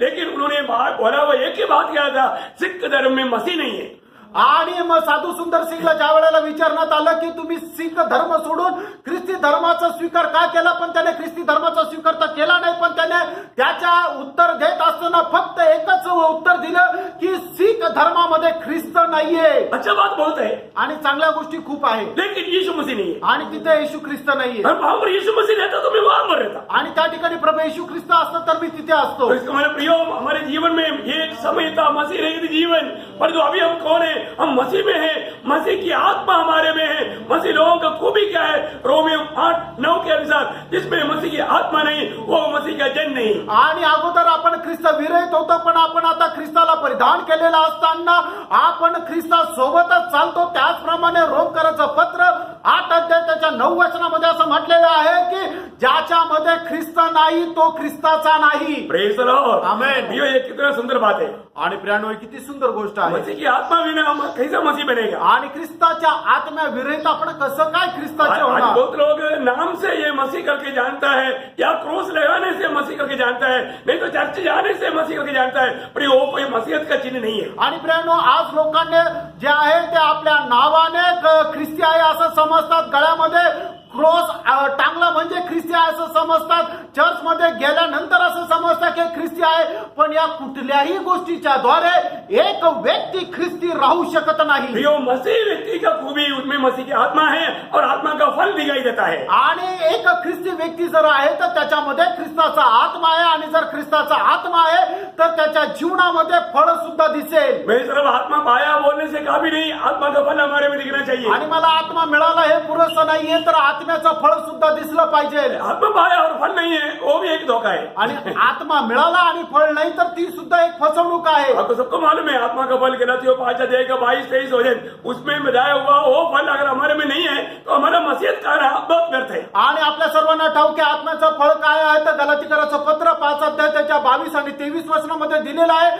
लेकिन उन्होंने बोला वो एक ही बात किया था, सिख धर्म में मसीह नहीं है। आणि मग साधू सुंदर सिंगला ज्या वेळेला विचारण्यात आलं की तुम्ही सिख धर्म सोडून ख्रिस्ती धर्माचा स्वीकार का केला, पण त्याने ख्रिस्ती धर्माचा स्वीकार तर केला नाही, पण त्याने त्याच्या उत्तर देत असताना फक्त एकच उत्तर दिलं की सिख धर्मामध्ये ख्रिस्त नाहीये। अच्छा बात बहुत है, आणि चांगल्या गोष्टी खूप आहे, लेकिन यीशु मसीह नहीं है। आणि तिथे येशू ख्रिस्त नाहीये। वहां पर यीशु मसीह रहता तो मैं वहां पर रहता, आणि त्या ठिकाणी प्रभू येशू ख्रिस्त असतं तर मी तिथे असतो। तो इसका मतलब प्रियो हमारे जीवन में ये एक समय था मसीह रहित जीवन, पर जो अभी हम कौन है, हम मसीह में हैं, मसीह की आत्मा हमारे में है। मसीह लोगों का खूबी क्या है, रोमियो 8:9 के अनुसार जिसमें मसीह की आत्मा नहीं वो मसीह का जन नहीं। आणि अगोदर आपण ख्रिस्त विरहित होतो, पण आपण आता ख्रिस्ताला परिधान केलेलं असताना आपण ख्रिस्ता सोबतच चालतो। त्याचप्रमाणे रोमकराचं पत्र 8 अध्याय त्याच्या 9 वचनामध्ये असं म्हटलेलं आहे की ज्याच्यामध्ये ख्रिस्त नाही तो ख्रिस्ताचा नाही। प्रेज द लॉर्ड, आमेन। प्रियो ये कितना सुंदर बात है, आणि प्रियानो किती सुंदर गोष्ट आहे। मसीह की आत्मा बिना हम कैसा मसीह बनेगा, आणि ख्रिस्ताच्या आत्म्या विरहित आपण कसं काय ख्रिस्ताचे आज होणार। बहुत लोग नाम से ये मसीह करके जानता है, या क्रूस लगाने से मसीह करके जानता है, नहीं तो चर्च जाने से मसीह करके जानता है, पर वो कोई मसीहत का चिन्ह नहीं है। आणि प्रियानो आज लोकांनी जे आहे ते आपल्या नावाने ख्रिस्ती आहे असं समजतात, गळ्यामध्ये क्रॉस टांगला म्हणजे ख्रिस्ती आहे असं समजतात, चर्च मध्ये गेल्यानंतर असं समजतात की ख्रिस्ती आहे, पण या कुठल्याही गोष्टीच्या द्वारे एक व्यक्ती ख्रिस्ती राहू शकत नाही। प्रियो मसीह व्यक्ति का खूबी उसमें मसीह की आत्मा है और आत्मा का फल दिखाई देता है। आणि एक ख्रिस्ती व्यक्ती जर आहे तर त्याच्यामध्ये ख्रिस्ताचा आत्मा आहे, आणि जर ख्रिस्ताचा आत्मा आहे तर त्याच्या जीवनामध्ये फळ सुद्धा दिसेल। मैं सिर्फ आत्मा पाया बोलने से काफी नहीं, आत्मा का फल हमारे में दिखना चाहिए। आणि मला आत्मा मिळाला हे पुरेसं नाहीये, तर आत्म्याचं फळ सुद्धा दिसलं पाहिजे। आत्मा पाया और फल नहीं है वो भी एक धोखा है। आणि आत्मा मिळाला आणि फळ नाही तर ती सुद्धा एक फसवणूक आहे। आपको सबको मालूम है आत्मा का फल गलातियों 5:22-23 वचन उसमें बताया हुआ वो फल अगर हमारे में नहीं है तो हमारा मसीहत का राह बहुत व्यर्थ है। आणि आपल्या सर्वांना ठाऊक आहे आत्म्याचं फळ काय आहे, तर गलातीकराचं पत्र 5 अध्याय त्याच्या 22 आणि 23 वचनामध्ये दिलेलं आहे।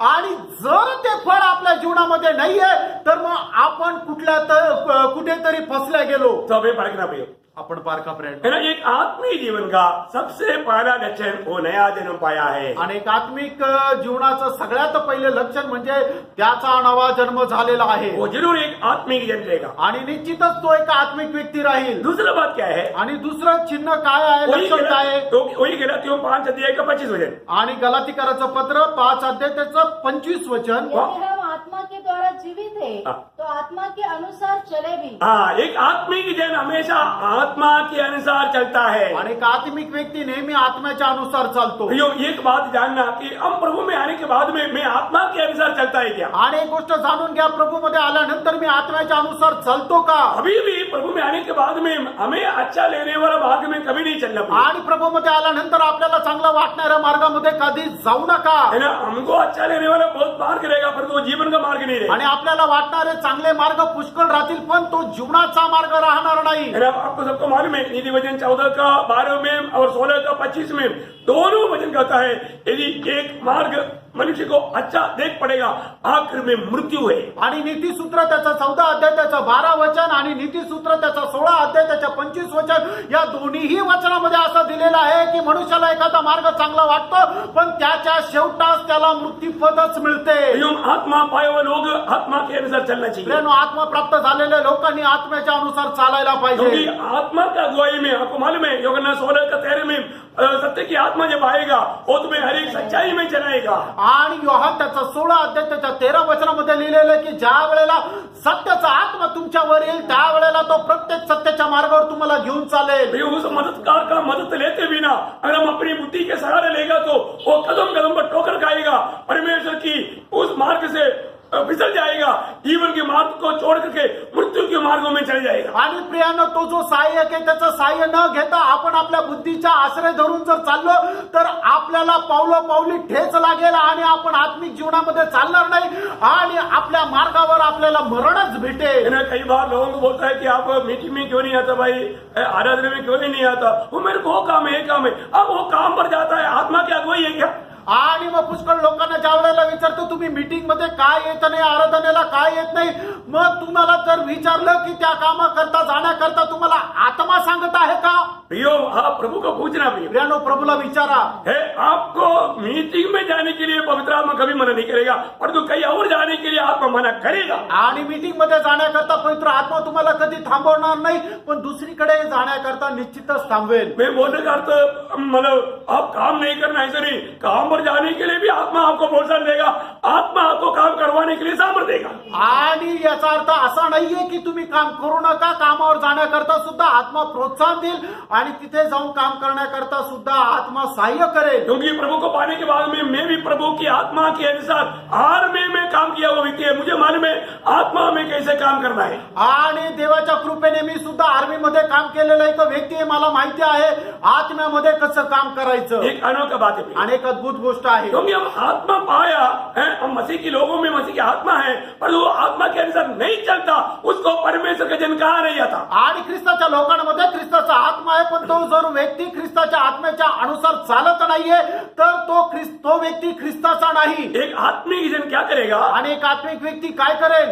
आणि जर ते फळ आपल्या जीवनामध्ये नाहीये तर मग आपण कुठेतरी फसल्या गेलो। तो हमें परखना पड़ेगा। आपण पारखा फ्रेंड है ना, एक आत्मीय जीवन का सबसे पहला लक्षण वो नया जन्म पाया है। आणि एक आत्मिक जीवनाचं सगळ्यात पहिले लक्षण म्हणजे त्याचा नवा जन्म झालेला आहे वो जरूर एक आत्मिक जन्म लेगा। आणि निश्चितच तो एक आत्मिक व्यक्ती राहील। दूसरा बात क्या है, आणि दुसरं चिन्ह काय आहे, लक्षण काय आहे? वही गलातियों 5 अध्याय का 25 वचन। आणि गलातीकराचं पत्र 5 अध्याय त्याचं 25 वचन। यदि हम आत्मा के द्वारा जीवित है तो आत्मा के अनुसार चले भी। हाँ, एक आत्मिक जन हमेशा आत्मा के अनुसार चलता है। आणि एक आत्मिक व्यक्ती नेहमी आत्म्याच्या अनुसार चालतो। यो एक बात जानना कि हम प्रभु में आने के बाद में मैं आत्मा के अनुसार चलता है क्या? आणि एक गोष्ट जाणून घ्या, प्रभू मध्ये आल्यानंतर मी आत्म्याच्या अनुसार चालतो का? अभी भी प्रभु में आने के बाद में हमें अच्छा लेने वाला मार्ग में कभी नहीं चलना पड़ेगा। आणि प्रभू मध्ये आल्यानंतर आपल्याला चांगला वाटणाऱ्या मार्गामध्ये कधी जाऊ नका। है ना, हमको अच्छा लेने वाला बहुत मार्ग रहेगा पर वो जीवन का मार्ग नहीं रहेगा। आणि आपल्याला वाटणारे चांगले मार्ग पुष्कळ राहतील पण तो जीवनाचा मार्ग राहणार नाही। है ना, आपको सबको मालूम है नीति वचन 14 का 12 में और 16 का 25 में दोनों वचन कहता है यदि एक मार्ग मनुष्य को अच्छा देख पड़ेगा आखिर में मृत्यू है। आणि नीतिसूत्र त्याचा 14 अध्याय त्याचं 12 वचन आणि नीतिसूत्र त्याचा 16 अध्याय त्याच्या 25 वचन, या दोन्हीही वचनामध्ये असं दिलेलं आहे की मनुष्याला एखादा मार्ग चांगला वाटतो पण त्याच्या शेवटास त्याला मृत्यूपदच मिळते। एवं आत्मा पाए हुए लोग आत्मा के अनुसार चलना चाहिए, प्रेम, आत्मा प्राप्त झालेल्या लोकांनी आत्म्याच्या अनुसार चालायला क्योंकि पाहिजे। आत्मा का अगुवाई में आपको मालूम है यूहन्ना 16 का 13 में सत्य की आत्मा जब आएगा वो तुम्हें हर एक सच्चाई में चलाएगा। आणि योहान त्याचा 16 अध्याय त्याच्या 13 वचनामध्ये लिहिलेलं आहे की ज्या वेळेला सत्याचा आत्मा तुमच्यावर येईल त्यावेळेला तो प्रत्येक सत्याच्या मार्गावर तुम्हाला घेऊन चालेल। भाई उस मददगार का मदद लेते बिना अगर हम अपनी बुद्धि के सहारे लेगा तो वो कदम कदम पर ठोकर खाएगा, परमेश्वर की उस मार्ग से फिसल जाएगा, जीवन के मार्ग को छोड़ करके मृत्यू के मार्गों में चले जाएगा। आणि प्रियानं तो जो सहाय्यक आहे त्याचं सहाय्य न घेता आपण आपल्या बुद्धीचा आश्रय धरून जर चाललो तर आपल्याला पावली ठेच लागेल आणि आपण आत्मिक जीवनामध्ये चालणार नाही आणि आपल्या मार्गावर आपल्याला मरणच भेटेल। है ना, कई बार लोगों को बोलता है कि आप मीटिंग में क्यों नहीं आता भाई, आराधना में क्यों नहीं आता, वो मेरे को काम है काम है। अब वो काम पर जाता है, आत्मा की अगुवाई है क्या? आणि मग पुष्कळ लोकांना ज्या वेळेला विचारतो तुम्ही मीटिंग मध्ये काय येत नाही, आराधनेला काय येत नाही, मग तुम्हाला जर विचारलं की त्या कामाकरता जाण्याकरता तुम्हाला आत्मा सांगत आहे का? प्रियो, आप प्रभु को पूछना प्रियो, प्रियानो, प्रभूला विचारा। है आपको मीटिंग में जाने के लिए पवित्र आत्मा कभी मना नहीं करेगा, परंतु कहीं और जाने के लिए आत्मा मना करेगा। आणि मीटिंग मध्ये जाण्याकरता पवित्र आत्मा तुम्हाला कधी थांबवणार नाही पण दुसरीकडे जाण्याकरता निश्चितच थांबवेल। मैं बोलने का अर्थ मतलब आप काम नहीं करना ऐसा नहीं, काम पर जाने के लिए भी आत्मा आपको प्रोत्साहन देगा, आत्मा आपको काम करवाने के लिए सामर्थ्य देगा। आणि याचा अर्थ असा नाहीये की तुम्ही काम करू नका, कामावर जाण्याकरता सुद्धा आत्मा प्रोत्साहन देईल आणि तिथे जाऊन काम करण्याकरता सुद्धा आत्मा सहाय्य करेल। क्योंकि प्रभु को पाने के बाद में मैं भी प्रभु की आत्मा के अनुसार आर्मी में काम किया हुआ व्यक्ति है, मुझे मालूम है आत्मा में कैसे काम करना है। आणि देवाच्या कृपेने मी सुद्धा आर्मी मध्ये काम केलेलं एक व्यक्ती आहे, मला माहिती आहे आत्म्यामध्ये कसं काम करायचं। एक अनोखा बात है, आणि एक अद्भुत गोष्ट आहे, क्योंकि हम आत्मा पाया है, हम मसीह के लोगों में मसीह की आत्मा है, पर वो आत्मा के अनुसार नहीं चलता उसको परमेश्वर का जन कहा नहीं जाता। आणि ख्रिस्ताच्या लोकांमध्ये ख्रिस्ताचा आत्मा आहे पण तो जर व्यक्ती ख्रिस्ताच्या आत्म्याच्या अनुसार चालत नाहीये तर तो व्यक्ती ख्रिस्ताचा नाही। एक आत्मिक जन क्या करेगा? आणि एक आत्मिक व्यक्ती काय करेल?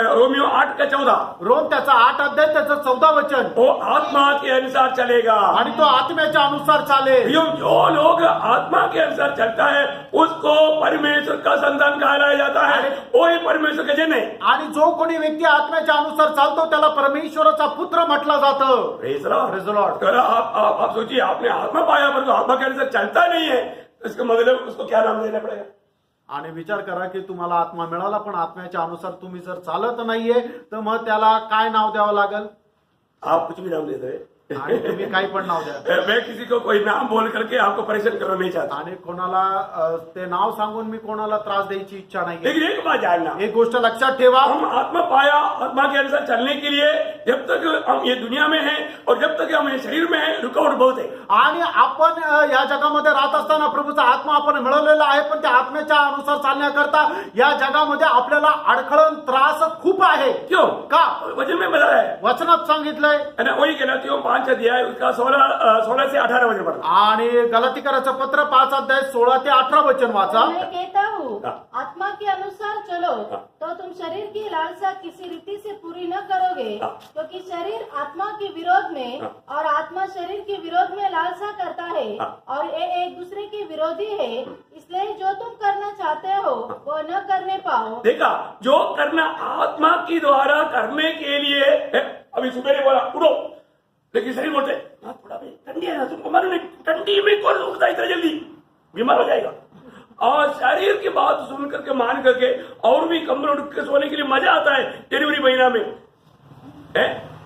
रोमियो 8 का 14, रोम त्याचा 8 अध्याय त्याचं 14 वचन, वो आत्मा के अनुसार चलेगा आणि तो आत्म्याच्या अनुसार चालेल। जो लोग आत्मा के अनुसार चलता है उसको परमेश्वर का संतान कहलाया जाता है, वही परमेश्वर का जन है। आणि जो कोणी व्यक्ती आत्म्याच्या अनुसार चालतो त्याला परमेश्वराचा पुत्र म्हटलं जातं। Praise the Lord. Praise the Lord. अगर आप सोचिए आपने आत्मा पाया पर तो आत्मा के अनुसार चलता नहीं है, इसका मतलब उसको क्या नाम देना पड़ेगा? आणि विचार करा की तुम्हाला आत्मा मिळाला पण आत्म्याच्या अनुसार तुम्ही जर चालत नाहीये तर मग त्याला काय नाव द्यावं लागेल? आप कुछ भी नाम देते हैं, आणि तुम्ही काही पण नाव द्या। मैं किसी को कोई नाम बोल करके आपको परेशान करना नहीं चाहता, आणि कोणाला ते नाव सांगून मी कोणाला त्रास द्यायची इच्छा नाही। लेकिन एक बात जानना, एक गोष्ट लक्षात ठेवा, हम आत्मा पाया, आत्मा के अनुसार चलने के लिए जब तक हम ये दुनिया में हैं और जब तक हम ये शरीर में हैं रुकावट बहुत है। आणि आपण या जगामध्ये राहत असताना प्रभूचा आत्मा आपण मिळवलेला आहे पण त्या आत्म्याच्या अनुसार चालण्याकरता या जगामध्ये आपल्याला अडखळण त्रास खूप आहे। क्यों? का? वचन में बता है, वचनात सांगितलंय। वही गलातियों 5 अध्याय उसका 16 से 18 वचन पढ़ा। आणि गलातीकराचं पत्र 5 अध्याय 16 ते 18 वचन वाचा। मैं कहता हूँ हाँ। आत्मा के अनुसार चलो हाँ। तो तुम शरीर की लालसा किसी रीति से पूरी न करोगे, हाँ। क्योंकि शरीर आत्मा के विरोध में हाँ। और आत्मा शरीर के विरोध में लालसा करता है, हाँ। और ये एक दूसरे के विरोधी है। इसलिए जो तुम करना चाहते हो वो न करने पाओ। देखा, जो करना आत्मा की द्वारा करने के लिए अभी सुबह ने बोला उठो, लेकिन शरीर बोलते थोड़ा भाई ठंडी है ना, तुमको मालूम नहीं ठंडी में कौन उठता इतना जल्दी, बीमार हो जाएगा। और शरीर की बात सुन करके मान करके और भी कंबल उठ के सोने के लिए मजा आता है जनवरी महीना में,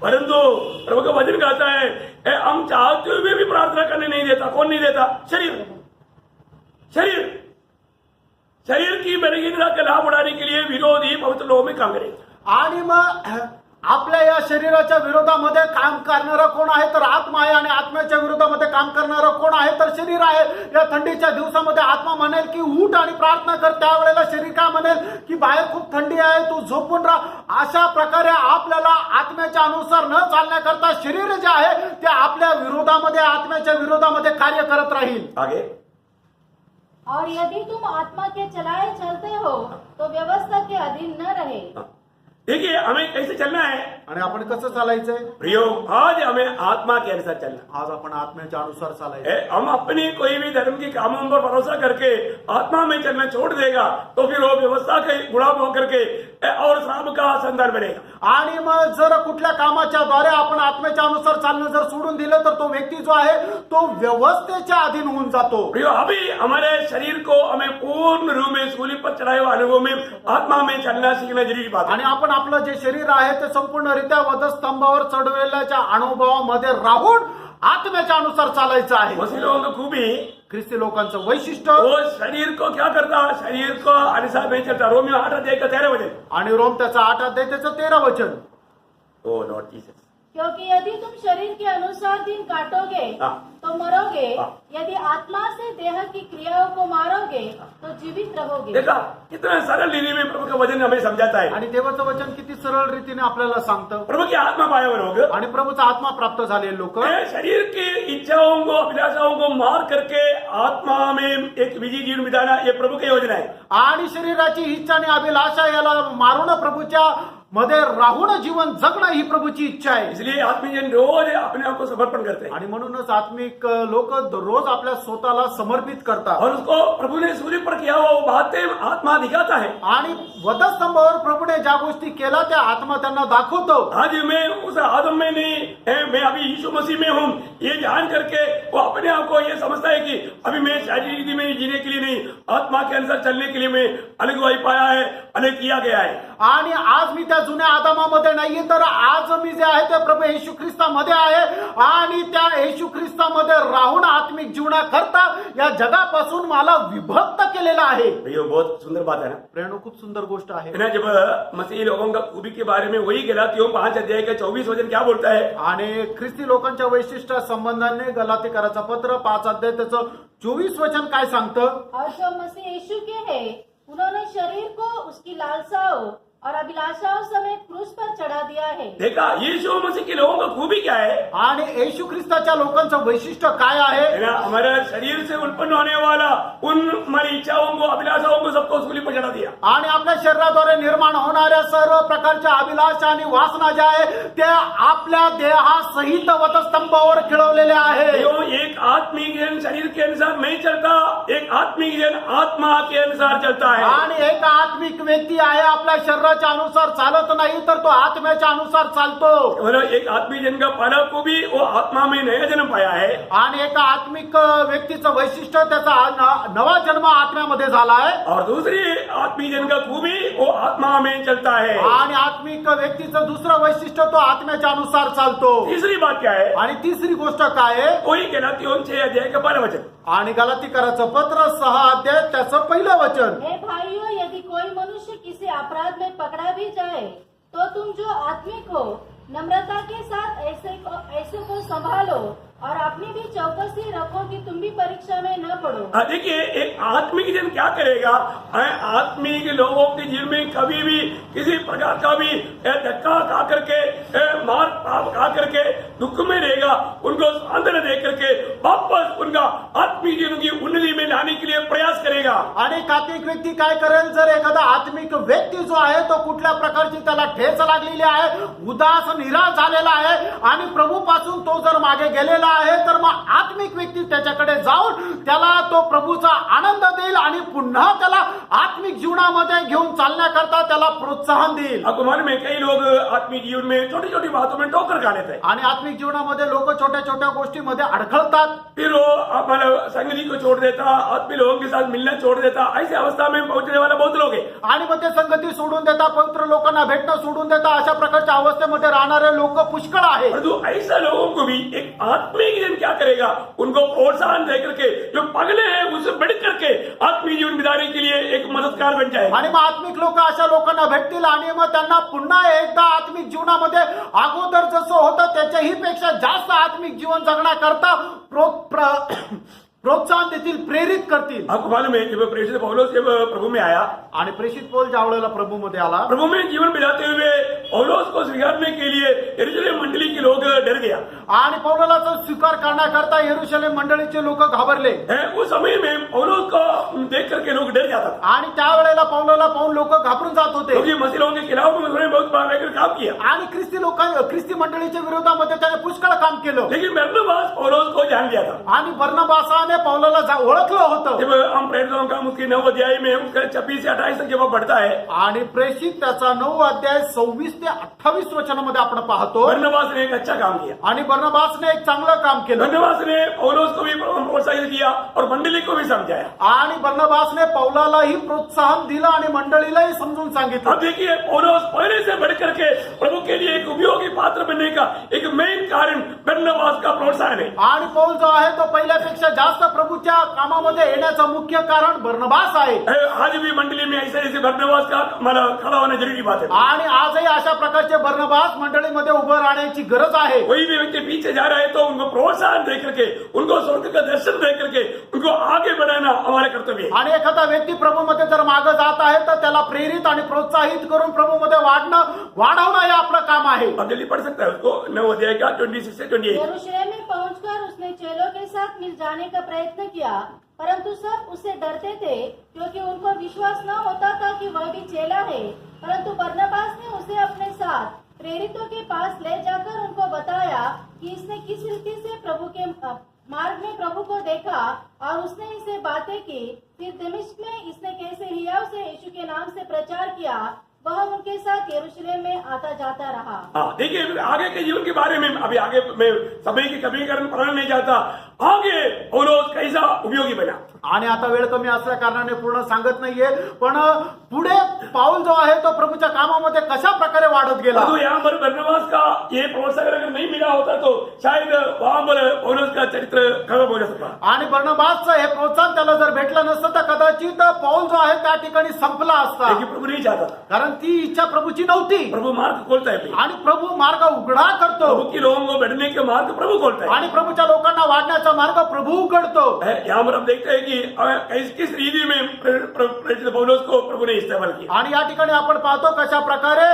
परंतु प्रभु का वचन कहता है हम चाहते हुए भी प्रार्थना करने नहीं देता। कौन नहीं देता? शरीर। शरीर शरीर की बलहीनता का लाभ उड़ाने के लिए विरोधी पवित्र लोगों में काम करेगा। आणि मग आपल्या या शरीराच्या विरोधामध्ये काम करणारं कोण आहे तर आत्मा आहे, आणि आत्म्याच्या विरोधामध्ये काम करणारं कोण आहे तर शरीर आहे। या थंडीच्या दिवसामध्ये आत्मा म्हणेल की उठ आणि प्रार्थना कर, त्यावेळेला शरीर काय म्हणेल की बाहेर खूप थंडी आहे, तू झोपून राहा। अशा प्रकारे आपल्याला आत्म्याच्या अनुसार न चालण्याकरता शरीर जे आहे ते आपल्या विरोधामध्ये, आत्म्याच्या विरोधामध्ये कार्य करत राहील। आगे और यदि तुम आत्मा के चलाए चलते हो तो व्यवस्था के अधीन न रहे। देखिए हमें कैसे चलना है आणि आपण कसं चालायचंय? प्रियो, आज हमें आत्मा के अनुसार चलना। आज आपण आत्म्याच्या अनुसार चालायचं। हम अपनी कोई भी धर्म की कामों पर भरोसा करके आत्मा में चलना छोड़ देगा तो फिर वो व्यवस्था के गुलाम होकर के और श्राप का संतान बनेगा। आणि मग जर कुठल्या कामाच्या द्वारे आपण आत्म्याच्या अनुसार चालणं जर सोडून दिलं तर तो व्यक्ती जो आहे तो व्यवस्थेच्या अधीन होऊन जातो। प्रियो, अभी हमारे शरीर को हमें पूर्ण रूप में सूली पर चढ़ाए हुए अनुभव में आत्मा में चलना सीखना जरूरी बात है। आणि आपण आपलं जे शरीर आहे ते संपूर्णरित्या वधस्तंभावर चढवलेल्याच्या अनुभवामध्ये राहून आत्म्याच्या अनुसार चालायचं आहे। मुस्लिम लोगों को खूबी ख्रिस्ती लोकांचं वैशिष्ट्य, वो शरीर को क्या करता? शरीर को अनुसार नहीं चलता। रोमियो 8:13 वचन। आणि रोम त्याचा 8 अध्याय त्याचं 13 वचन। ओ लॉर्ड जीसस, क्योंकि यदि तुम शरीर के अनुसार दिन काटोगे हाँ। तो मरोगे, हाँ। यदि आत्मा से देह की क्रियाओं को मारोगे तो जीवित रहोगे। देखा कितना सरल रीति में प्रभु का वचन हमें समझाता है। आणि देवाचं वचन किती सरळ रीतीने आपल्याला सांगतं। प्रभु की आत्मा पाए हुए लोग आणि प्रभूचा आत्मा प्राप्त झालेले लोक शरीर की इच्छाओं को, अभिलाषाओं को मार करके आत्मा में एक विजयी जीवन बिताना, ये प्रभु की योजना है। आणि शरीराची इच्छा आणि अभिलाषा याला मारून प्रभूच्या मध्ये राहून जीवन जगणं ही प्रभूची इच्छा आहे। इसलिए आत्मीय जन रोज अपने आप को समर्पण करते हैं आणि म्हणूनच आत्मिक लोक रोज आपल्या स्वतःला समर्पित करतात। और उसको प्रभु ने सूर्य पर किया हुआ वो बातें आत्मा दिखाता है। आणि वधस्तंभावर प्रभूने ज्या गोष्टी केल्या त्या आत्मा त्यांना दाखवतो। आज मैं उस आदम में नहीं, मैं अभी यीशु मसीह में हूँ, ये जान करके वो अपने आप को ये समझता है कि अभी मैं शारीरिक रीति में जीने के लिए नहीं, आत्मा के अनुसार चलने के लिए मैं अलग हुआ पाया है, अलग किया गया है। आणि आज मी त्या जुन्या आदामामध्ये नाहीये, तर आज मी जे आहे ते प्रभू येशू ख्रिस्तामध्ये आहे, आणि त्या येशू ख्रिस्तामध्ये राहून आत्मिक जीवनाकरता या जगापासून मला विभक्त केलेला आहे। ये बहुत सुंदर बात है ना। प्रेरणा खूप सुंदर गोष्ट आहे। है ना, जब मसीही लोगों का खूबी के बारे में वही गलातियों 5 अध्याय का 24 वचन क्या बोलता है? आणि ख्रिस्ती लोकांच्या वैशिष्ट्या संबंधाने गलातीकराचं पत्र 5 अध्याय त्याचं 24 वचन काय सांगतं? और जो मसीह यीशु के हैं उन्होंने शरीर को उसकी लालसाओं और अभिलाषाओं समेत क्रूस पर चढ़ा दिया है। देखा, यीशु मसीह के लोगों का खूबी क्या है? आणि येशू ख्रिस्ताच्या लोकांचं वैशिष्ट्य काय आहे? है ना, हमारे शरीर से उत्पन्न होने वाला उन हमारी इच्छाओं को, अभिलाषाओं को सबको सूली पर चढ़ा दिया। आणि आपल्या शरीराद्वारे निर्माण होणाऱ्या सर्व प्रकारच्या अभिलाषा आणि वासना ज्या आहे त्या आपल्या देहासहित वधस्तंभावर खिळवलेल्या आहे। एक आत्मिक जन शरीर के अनुसार नहीं चलता, एक आत्मिक जन आत्मा के अनुसार चलता है। आणि एक आत्मिक व्यक्ती आहे आपल्या शरीराच्या अनुसार चालत नाही, तर तो आत्म्याच्या अनुसार चालतो। मतलब एक आत्मिक जन का पालक को भी वो आत्मा में नया जन्म पाया है। आणि एका आत्मिक व्यक्तीचं वैशिष्ट्य त्याचा नवा जन्म आत्म्यामध्ये झाला आहे। और दूसरी आत्मिक जन का खूबी वो आत्मा में चलता है। आणि आत्मिक व्यक्तीचं दुसरं वैशिष्ट्य तो आत्म्याच्या अनुसार चालतो। तीसरी बात क्या है? आणि तिसरी गोष्ट काय आहे? वही गलातियों 6 अध्याय का 12 वचन। आणि गलातीकराचं पत्र 6 अध्याय त्याचं पहिलं वचन। हे भाइयों, यदि कोई मनुष्य किसी अपराध में पकड़ा भी जाए तो तुम जो आत्मिक हो नम्रता के साथ ऐसे को संभालो और अपनी भी चौकसी रखो कि तुम भी परीक्षा में न पड़ो। देखिए, एक आत्मिक जन क्या करेगा? आत्मिक लोगों के जीवन में कभी भी किसी प्रकार का भी धक्का खा करके, मार खा करके दुख में रहेगा, उनको सांत्वना दे करके वापस उनका आत्मिक जीवन की उन्नति में लाने के लिए प्रयास करेगा। आणि आत्मिक व्यक्ती काय करेल, जर एखादा आत्मिक व्यक्ती जो आहे तो कुठल्या प्रकारची त्याला ठेच लागलेली आहे, उदास निराश झालेला आहे आणि प्रभूपासून तो जर मागे गेलेला आहे, तर मग आत्मिक व्यक्ती त्याच्याकडे जाऊन त्याला तो प्रभूचा आनंद देईल आणि पुन्हा त्याला आत्मिक जीवनामध्ये घेऊन चालण्याकरता त्याला प्रोत्साहन देईल. आपको मालूम है कई लोग आत्मिक जीवन में छोटी छोटी बातों में ठोकर खा लेते हैं, आणि आत्मिक जीवनामध्ये लोक छोट्या छोट्या गोष्टीमध्ये अडखळतात. फिर वो अपना संगति को छोड़ देता, आत्मीय लोगों के साथ मिलना छोड़ देता. ऐसी अवस्था में पहुंचने वाला बहुत लोग हैं. आणि मग ते संगती सोडून देता, पवित्र लोकांना भेटणं सोडून देता. अशा प्रकारच्या अवस्थेमध्ये राहणारे लोक पुष्कळ आहेत. परंतु ऐसा लोगों को भी एक आत्मिक जीवन क्या करेगा, उनको प्रोत्साहन देकर के जो पगले हैं उससे बढ़ करके आत्मिक जीवन बिताने के लिए एक मददगार बन जाएगा. आणि मग आत्मिक लोक अशा लोकांना भेटतील आणि मग त्यांना पुन्हा एकदा आत्मिक जीवनामध्ये अगोदर जसं होतं त्याच्याही पेक्षा जास्त आत्मिक जीवन जगण्याकरता प्रोत्साहन देतील, प्रेरित करतील. आपको मालूम है जब प्रेषित पौलुस जब प्रभु में आया, आणि प्रेषित पौल ज्या वेळेला प्रभूमध्ये आला, प्रभु में जीवन बिताते हुए पौलुस को स्वीकारने के लिए यरूशलेम मंडली के लोग डर गया. आणि पौलाचा स्वीकार करण्याकरता यरूशलेम मंडळीचे लोक घाबरले. उस समय में पौलुस को देख करके लोग डर जाता था, आणि त्यावेळेला पौलाला पाहून लोक घाबरून जात होते. क्योंकि मसीह लोगों के खिलाफ में उन्होंने बहुत बार रहकर काम किया. आणि ख्रिस्ती मंडळीच्या विरोधामध्ये त्याने पुष्कळ काम केलं. लेकिन बरनबास पौलुस को जान लिया था. आणि बर्नबासाने पौलाला ओळखलं होतं. जब हम प्रेरितों का उसके 9 अध्याय में उसका 26 से 28 तक जब बढ़ता है, आणि प्रेषित त्याचा 9 अध्याय 26 ते 28 वचनामध्ये आपण पाहतो. बरनबास ने एक अच्छा काम किया. आणि बर्नबासने एक चांगलं काम केलं. बरनबास ने पौलुस को भी प्रोत्साहित किया और मंडली को भी समझाया. आणि बर्नबासने पौलालाही प्रोत्साहन दिलं आणि मंडळीलाही समजून सांगितलं. अब देखिए पौलुस पहले से बढ़ करके प्रभु के लिए एक उपयोगी पात्र बनने का एक मेन कारण बरनबास का प्रोत्साहन है. आणि पौल जो आहे तो पहिल्यापेक्षा जास्त प्रभूच्या कामामध्ये येण्याचं मुख्य कारण बर्नबास आहे. आज भी मंडली में ऐसे ऐसे बरनबास का हमारा खड़ा होना जरूरी बात है. आणि आजही अशा प्रकारचे बर्नबास मंडळीमध्ये उभं राहण्याची गरज आहे. कोई भी व्यक्ति पीछे जा रहा है तो उनको प्रोत्साहन दे करके, उनको स्वर्ग का दर्शन दे करके उनको आगे बढ़ाना हमारा कर्तव्य है. आणि एखादा व्यक्ती प्रभूमध्ये जर मागे जात आहे तर त्याला प्रेरित आणि प्रोत्साहित करून प्रभूमध्ये वाढवणं हे आपलं काम आहे. अब जल्दी पढ़ सकता है उसको 9 अध्याय का 26 से 28. यरूशलेम में पहुंचकर उसने चेलों के साथ मिल जाने का प्रयत्न किया, परंतु सब उससे डरते थे क्योंकि उनको विश्वास न होता था कि वह भी चेला है. परंतु बरनबास ने उसे अपने साथ प्रेरितों के पास ले जाकर उनको बताया कि इसने किस रीति से प्रभु के मार्ग में प्रभु को देखा और उसने इसे बातें की. फिर दमिश्क में इसने कैसे हियाव से यीशु के नाम से प्रचार किया, वह उनके साथ यरूशलेम में आता जाता रहा. हाँ, देखिए आगे के जीवन के बारे में अभी आगे मैं समय की कमी कारण पढ़ना नहीं चाहता. आगे पौलुस कैसा उपयोगी बना. आणि आता वेळ कमी असल्या कारणाने पूर्ण सांगत नाहीये, पण पुढे पाऊल जो आहे तो प्रभूच्या कामामध्ये कशा प्रकारे वाढत गेला. तो यहाँ पर बरनबास का ये प्रोत्साहन अगर नहीं मिला होता तो शायद वहां पर पौलुस का चरित्र खराब हो जाता. आणि बर्नबासचं हे प्रोत्साहन त्याला जर भेटलं नसतं तर कदाचित पाऊल जो आहे त्या ठिकाणी संपला असता. लेकिन प्रभु नहीं चाहता था. कारण ती इच्छा प्रभूची नव्हती. प्रभु मार्ग खोलता है. आणि प्रभू मार्ग उघडा करतो. प्रभु के लोगों को बढ़ने के मार्ग प्रभु खोलता है. आणि प्रभूच्या लोकांना वाढण्याचा मार्ग प्रभू उघडतो. यहाँ पर हम देखते हैं कि किस रीति में प्रेषित पौलुस को प्रभु ने इस्तेमाल किया. आणि या ठिकाणी आपण पाहतो कशा प्रकारे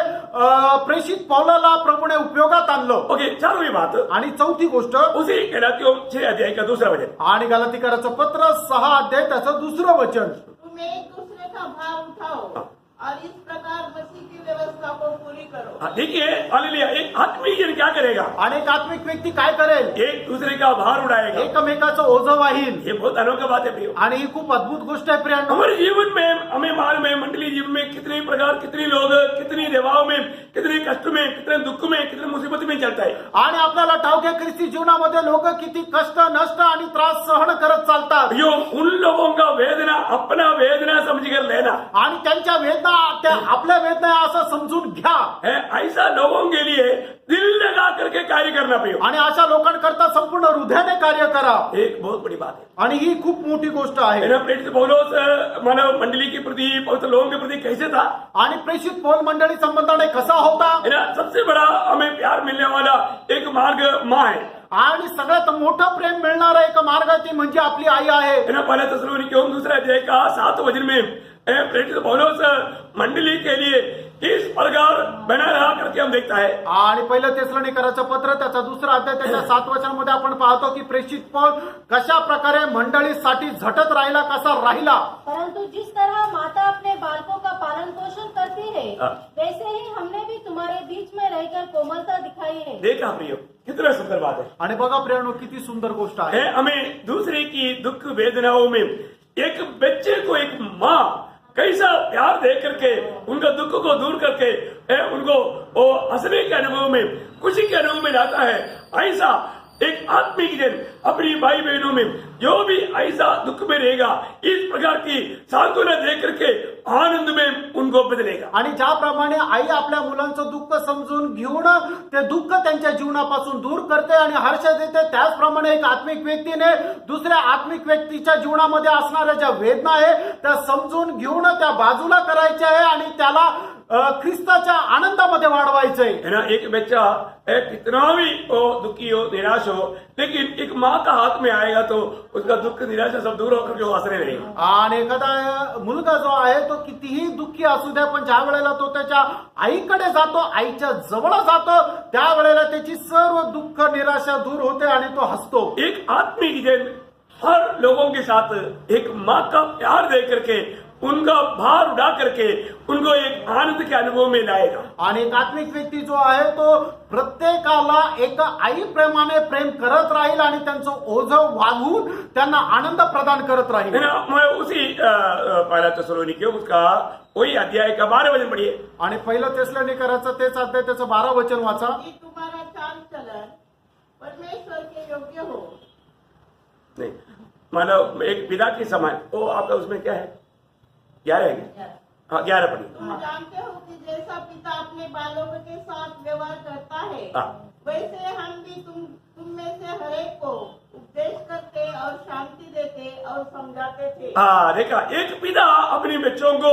प्रेषित पौलाला प्रभूने उपयोगात आणलं. ओके, 4वीं बात आणि चौथी गोष्ट उसी गलातियों 6 अध्याय का 2रा वचन. आणि गलातीकराचं पत्र 6 अध्याय त्याचं 2रं वचन. तुम एक दूसरे का भार उठाओ और इस प्रकार मसीह की व्यवस्था को पूरी करो. हाँ, देखिए हालेलुया, एक आत्मिक जन क्या करेगा. आणि एक आत्मिक व्यक्ती काय करेल, एक दूसरे का भार उड़ाएगा. एकमेकाचं ओझं वाहील. ये बहुत अनोखा बात है प्रियो. आणि ही खूप अद्भुत गोष्ट आहे प्रियांनो. हमारे जीवन में हमें मालूम है मंडली जीवन में कितने प्रकार, कितने लोग कितनी दबाव में, कितने कष्ट में, कितने दुख में, कितने मुसीबत में चलता है. आणि आपल्याला ठाऊक आहे ख्रिस्ती जीवनामध्ये लोक किती कष्ट, नष्ट आणि त्रास सहन करत चालतात. यो उन लोगों का वेदना अपना वेदना समझकर लेना. आणि त्यांच्या वेदना त्या आपल्या वेदना असं समजून घ्या. ऐसा लोगों के लिए दिल लगा करके कार्य करना प्रियो. आणि अशा लोकांकरता संपूर्ण हृदयाने कार्य करा. एक बहुत बड़ी बात है. आणि ही खूप मोठी गोष्ट आहे. प्रेषित पौलुस मानव मंडली के प्रति, पवित्र लोगों के प्रति कैसे था. आणि प्रेषित पौल मंडळी संबंधाने कसा होता. सबसे बड़ा हमें प्यार मिलने वाला एक मार्ग माँ है. आणि सगळ्यात मोठं प्रेम मिळणारा एक मार्ग ती म्हणजे आपली आई आहे. पहला थिस्सलुनीकियों 2 अध्याय का 7 वचन में प्रेषित पौलुस मंडली के लिए इस प्रकार बना रहा करके हम देखता है। आणि पहिलं तेसलोनिकराचं पत्र त्याचा 2रा अध्याय त्याच्या 7 वचनामध्ये आपण पाहतो की प्रेषित पौल कशा प्रकारे मंडळीसाठी झटत राहिला, कसा राहिला। परंतु जिस तरह माता अपने बालकों का पालन पोषण करती है, हाँ। वैसे ही हमने भी तुम्हारे बीच में रहकर कोमलता दिखाई है। देखा प्रियो, कितना सुंदर बात है। आणि बघा प्रियानो, किती सुंदर गोष्ट आहे। हमें दूसरे की दुख वेदनाओं में एक बच्चे को एक माँ कैसा प्यार दे करके उनका दुख को दूर करके उनको वो हंसने के अनुभव में, खुशी के अनुभव में लाता है। ऐसा एक आत्मिक जन अपनी भाई बहनों में जो भी ऐसा दुख में रहेगा, इस प्रकार की सांत्वना दे करके आनंद में उनको बदलेगा। आणि ज्याप्रमाणे आई आपल्या मुलांचं दुःख समजून घेऊन ते दुःख त्यांच्या जीवनापासून दूर करते आणि हर्ष देते, त्याचप्रमाणे एक आत्मिक व्यक्तीने दुसऱ्या आत्मिक व्यक्तीच्या जीवनामध्ये असणाऱ्या ज्या वेदना आहे त्या समजून घेऊन त्या बाजूला करायच्या आहे आणि त्याला ख्रिस्ताच्या आनंदामध्ये वाढवायचंय। है ना, एक बच्चा कितना भी वो दुखी हो, निराश हो, लेकिन एक माँ का हाथ में आएगा तो उसका दुख निराशा सब दूर होकर के वो हंसने लगेगा। आणि एखादा मुलगा जो आहे तो कितीही दुःखी असू द्या, पण ज्या वेळेला तो त्याच्या आईकडे जातो, आईच्या जवळ जातो, त्यावेळेला त्याची सर्व दुःख निराशा दूर होते आणि तो हसतो। एक आत्मिक जन हर लोगों के साथ एक माँ का प्यार दे करके उनका भार उड़ा करके उनको एक आनंद के अनुभव में लाएगा। आणि एक आत्मिक व्यक्ती जो आहे तो प्रत्येकाला एक आई प्रेमाने प्रेम करत राहील आणि त्यांचं ओझं वाहून त्यांना आनंद प्रदान करत राहील। है ना, मैं उसी पहला तेसलोनिकियों उसका वही अध्याय का 12 वचन पढ़िए। आणि पहिलं तेसलोनिकराचं तेच अध्याय त्याचं 12 वचन वाचा। कि तुम्हारा चाल चलन परमेश्वर के योग्य हो। नहीं, मानो एक पिता के समान, वो आपका उसमें क्या है? 11 है क्या? हाँ, 11 पढ़िए। तुम जानते हो कि जैसा पिता अपने बालों के साथ व्यवहार करता है, हाँ। वैसे हम भी तुम में से हरेक को उपदेश करते और शांति देते और समझाते थे। हाँ, देखा, एक पिता अपने बच्चों को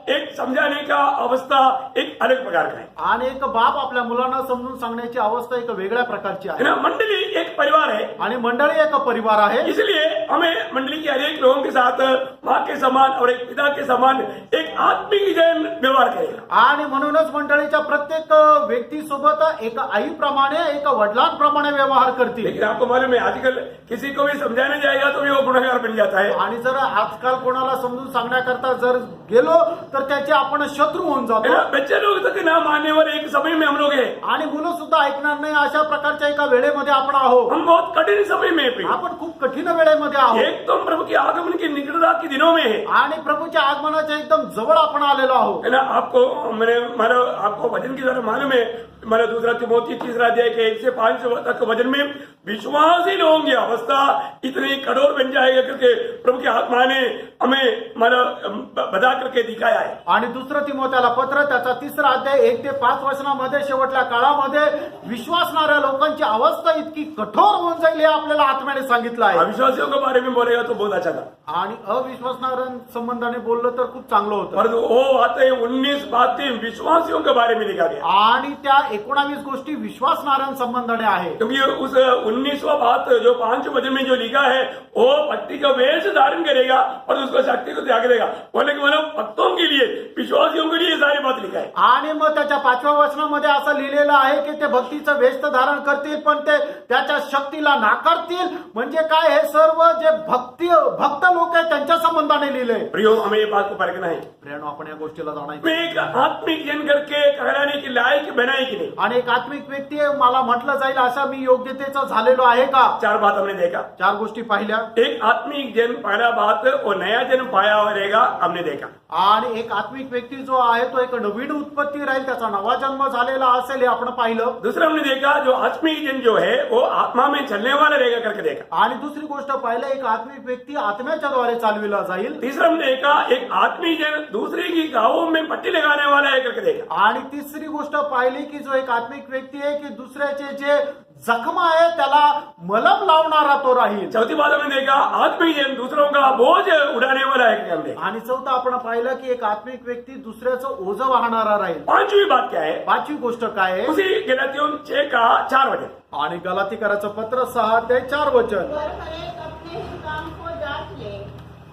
एक समझाने का अवस्था एक अलग प्रकार का है। आणि एक बाप आपल्या मुलांना समजून सांगण्याची अवस्था एक वेगळ्या प्रकारची है आहे। ना, मंडली एक परिवार है, आणि मंडळी एक परिवार आहे। इसलिए हमें मंडली के अनेक लोगों के साथ माँ के समान और एक पिता के समान एक आत्मिक जन व्यवहार करेगा। आणि म्हणूनच मंडळीच्या प्रत्येक व्यक्तीसोबत एक आईप्रमाणे, एक वडिलांप्रमाणे व्यवहार करतील। लेकिन आपको मालूम है, आजकल किसी को भी समझाने जाएगा तो भी वो गुनहगार बन जाता है। आणि जर आजकाल कोणाला समजून सांगण्याकरता जर गेलो तर त्याचे आपण शत्रू होऊन है जातो। ना, बच्चे लोग तक ना मानने वाले एक समय में हम लोग हैं। आणि मुलं सुद्धा ऐकणार नाही, अशा प्रकारच्या एका वेळेमध्ये आपण आहोत। हम बहुत कठिन समय में हैं। आपण खूप कठीण वेळेमध्ये आहोत। एक तो हम प्रभु के आगमन की निकटता के दिनों में है। आणि प्रभूच्या आगमनाच्या एकदम जवळ आपण आलेलो आहोत। है ना, आपको वचन के द्वारा मालूम है, 2 तिमोथी 3 अध्याय के 1 से 5 तक वचन में विश्वासी लोगों की अवस्था इतनी कठोर बन जाएगा करके प्रभु की आत्मा ने हमें बता करके दिखाया है। आणि 2 तिमोथेला पत्र त्याचा 3 अध्याय 1 ते 5 वचनामध्ये शेवटल्या काळामध्ये विश्वासणाऱ्या लोकांची अवस्था इतकी कठोर होऊन जाईल हे आपल्याला आत्म्याने सांगितलं आहे। अविश्वासियों के बारे में बोलेगा तो बहुत अच्छा था, आणि अविश्वासणाऱ्या संबंधाने बोललं तर खूप चांगलं होतं। परंतु वो बातें 19 बातें विश्वासियों के बारे में लिखा गया, आणि त्या 19 गोष्टी विश्वासणाऱ्या संबंधाने आहे। क्योंकि उस 19वां बात जो 5 वचन में जो लिखा है वो भक्ति का वेश धारण करेगा और उसको शक्ति को त्याग देगा। बोले कि भक्तों के लिए, विश्वासियों के लिए ये सारी बात लिखा है। आणि मग त्याच्या 5व्या वचनामध्ये असं लिहिलेलं आहे की ते भक्तीचं वेश धारण करतील पण ते त्याच्या शक्तीला नाकारतील। म्हणजे काय, हे सर्व जे भक्त लोक आहेत त्यांच्या संबंधाने लिहिलंय। प्रियो, हमें ये बात को परखना है, प्रियानो, आपण या गोष्टीला जाणायचं। मैं एक आत्मिक जन करके कहलाने की लायक बनाई कि नहीं। आणि एक आत्मिक व्यक्ती आहे, मला म्हटलं जाईल असा मी योग्यतेचा झालेलो आहे का? 4 बात हमने देखा। 4 गोष्टी पाहिल्या। एक आत्मिक जन, पहला बात वो नया जन्म पाया रहेगा, हमने देखा। आणि एक आत्मिक व्यक्ती जो आहे तो एक नवीन उत्पत्ती राहील, त्याचा नवा जन्म झालेला असेल हे आपण पाहिलं। दूसरा हमने देखा जो आत्मिक जन जो है वो आत्मा में चलने वाला रहेगा करके देखा। आणि दुसरी गोष्ट पाहिलं, एक आत्मिक व्यक्ती आत्म्याच्या द्वारे चालविला जाईल। तीसरा हमने देखा एक आत्मिक जन दूसरे की घावों में पट्टी लगाने वाला है करके देखा। आणि तिसरी गोष्ट पाहिली की जो एक आत्मिक व्यक्ती आहे की दुसऱ्याचे जे जखम आहे त्याला मलम लावणारा तो राहील। चौथी बात हमने देखा आत्मिक जन दूसरों का बोझ उठाने वाला है करके हमने। आणि चौथा आपण पाहिलं की एक आत्मिक व्यक्ती दुसऱ्याचं ओझं वाहणारा राहील। 5वीं बात क्या है? 5वी गोष्ट काय आहे? उसी गलातियों 6 का 4 वचन। आणि गलातीकराचं पत्र 6 ते 4 वचन। और हरेक अपने ही काम को जांच ले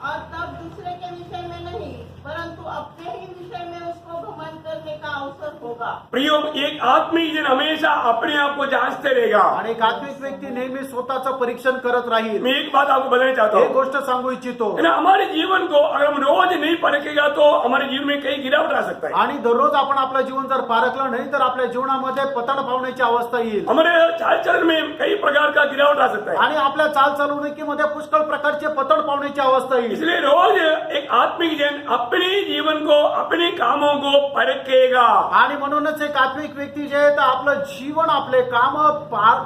और तब दूसरे के विषय में नहीं परंतु अपने ही विषय में उसको घमंड करने का अवसर होगा। प्रियो, एक आत्मिक जन हमेशा अपने आप को जांचते रहेगा। आणि एक आत्मिक व्यक्ती नेहमी स्वतःचं परीक्षण करत राहील. मैं एक बात आपको बताना चाहता एक हूँ, गोष्ट सांगू इच्छितो. है ना, हमारे जीवन को अगर हम रोज नहीं परखेगा तो हमारे जीवन में कई गिरावट आ सकता है। आणि दररोज आपण आपलं जीवन जर पारखलं नाही तर आपल्या जीवनामध्ये पतन पावण्याची अवस्था येईल. हमारे चाल चलन में कई प्रकार का गिरावट आ सकता है। आणि आपल्या चालचलवणुकीमध्ये पुष्कळ प्रकारचे पतन पावण्याची अवस्था येईल. इसलिए रोज एक आत्मिक जन अपने जीवन को, अपने कामों को परखेगा। आणि म्हणूनच एक आत्मिक व्यक्ती जे आहे तर आपलं जीवन आपले काम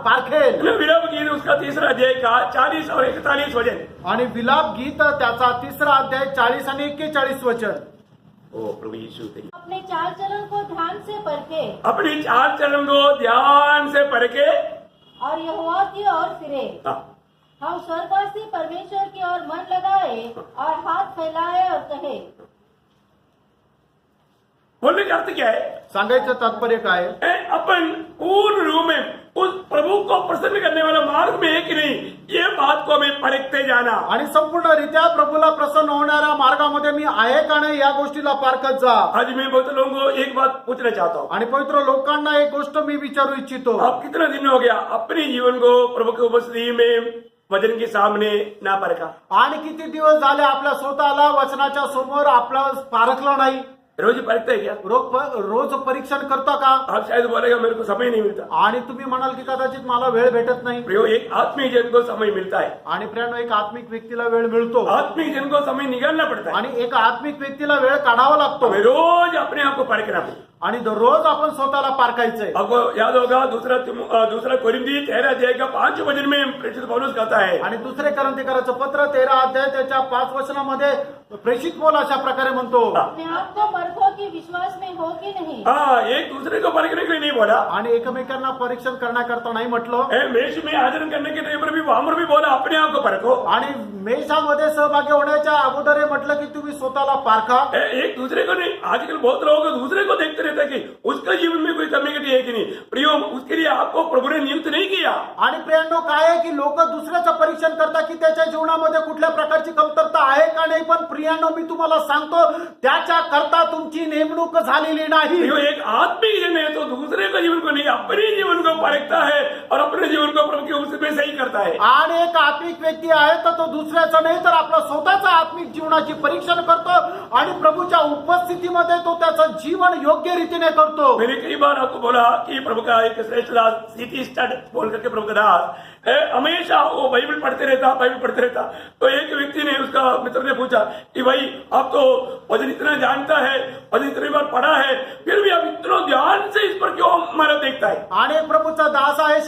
पारखेल. विलाप गीत उसका तीसरा अध्याय का 40 और 41 वचन। आणि विलाप गीत त्याचा 3रा अध्याय 40 आणि 41 वचन. ओ प्रभु यीशु, अपने चाल चलन को ध्यान से परखे अपनी चाल चलन को ध्यान से परखे और यहोवा की ओर फिरे। हाँ। हम स्वर्गवासी परमेश्वर की ओर मन लगाए और हाथ फैलाए और कहे। बोलने का अर्थ क्या है? सांगायचं तात्पर्य काय? अपन पूर्ण रूप में उस प्रभु को प्रसन्न करने वाला मार्ग में है कि नहीं, ये बात को हमें परखते जाना। आणि संपूर्णरित्या प्रभूला प्रसन्न होणाऱ्या मार्गामध्ये मी आहे का नाही या गोष्टीला पारखत जा. आज मैं बहुत लोगों को एक बात पूछना चाहता हूँ, आणि पवित्र लोकांना एक गोष्ट मी विचारू इच्छितो. आप कितना दिन हो गया अपने जीवन को प्रभु की उपस्थिति में वचन के सामने ना परखा? आणि किती दिवस झाले आपल्या स्वतःला वचनाच्या समोर आपलं पारखलं नाही? रोज परखते है क्या? रोज परीक्षण करतो का? आप शायद बोलेगा मेरे को समय नहीं मिलता। आणि तुम्ही म्हणाल की कदाचित मला वेळ भेटत नाही. प्रियो, एक आत्मिक जन को समय मिलता है। आणि प्रियानो, एक आत्मिक व्यक्तीला वेळ मिळतो. आत्मिक जन को समय निकालना पड़ता है। आणि एक आत्मिक व्यक्तीला वेळ काढावा लागतो. हमें रोज अपने आप को परखना पड़ता है। आणि दररोज आपण स्वतःला पारखायचंय. आपको याद होगा दूसरा कोरिंथी 13 अध्याय का 5 वचन में प्रेषित पौलुस कहता है, आणि दुसरे करंथीकराचं पत्र 13 अध्याय त्याच्या 5 वचनामध्ये प्रेषित पौल अशा प्रकारे म्हणतो, अपने आप को परखो कि विश्वास में हो कि नहीं। हाँ, एक दूसरे को परखने के लिए नहीं बोला, आणि एकमेकांना परीक्षण करण्याकरता नाही म्हटलं. मेष में आचरण करने के टाइम पर भी वहां पर भी बोला अपने आप को परखो। आणि मेषामध्ये सहभागी होण्याच्या अगोदर हे म्हटलं की तुम्ही स्वतःला पारखा. एक दूसरे को नहीं, आजकल बहुत लोग दूसरे को देखते रहते हैं कि उसके जीवन में कोई कमी घटी है कि नहीं। प्रियो, उसके लिए आपको प्रभु ने नियुक्त नहीं किया। आणि प्रियांनो, काय आहे की लोक दुसऱ्याचं परीक्षण करतात की त्याच्या जीवनामध्ये कुठल्या प्रकारची कमतरता आहे का नाही. पण प्रियांनो, मी तुम्हाला सांगतो त्याच्या करता तुमची नेमणूक झालेली नाही. प्रियो, एक आत्मिक जन है तो दूसरे का जीवन को नहीं, अपने जीवन को परखता है और अपने जीवन को प्रभु के उसमें सही करता है। आणि एक आत्मिक व्यक्ती आहे तर तो दुसऱ्याचं नाही तर आपलं स्वतःचं आत्मिक जीवनाची परीक्षण करतो आणि प्रभूच्या उपस्थितीमध्ये तो त्याचं जीवन योग्य रीतीने करतो. मैंने कई बार आपको बोला कि प्रभु का एक श्रेष्ठ दास सीटी स्टड बोल करके प्रभु का दास हमेशा वो बाइबल पढ़ते रहता। तो एक व्यक्ति ने, उसका मित्र ने पूछा कि भाई आप तो वचन इतना जानता है, वचन इतनी बार पढ़ा है, फिर भी आप इतना ध्यान से इस पर क्यों हमारा देखता है? आणि प्रभूचा दास आहे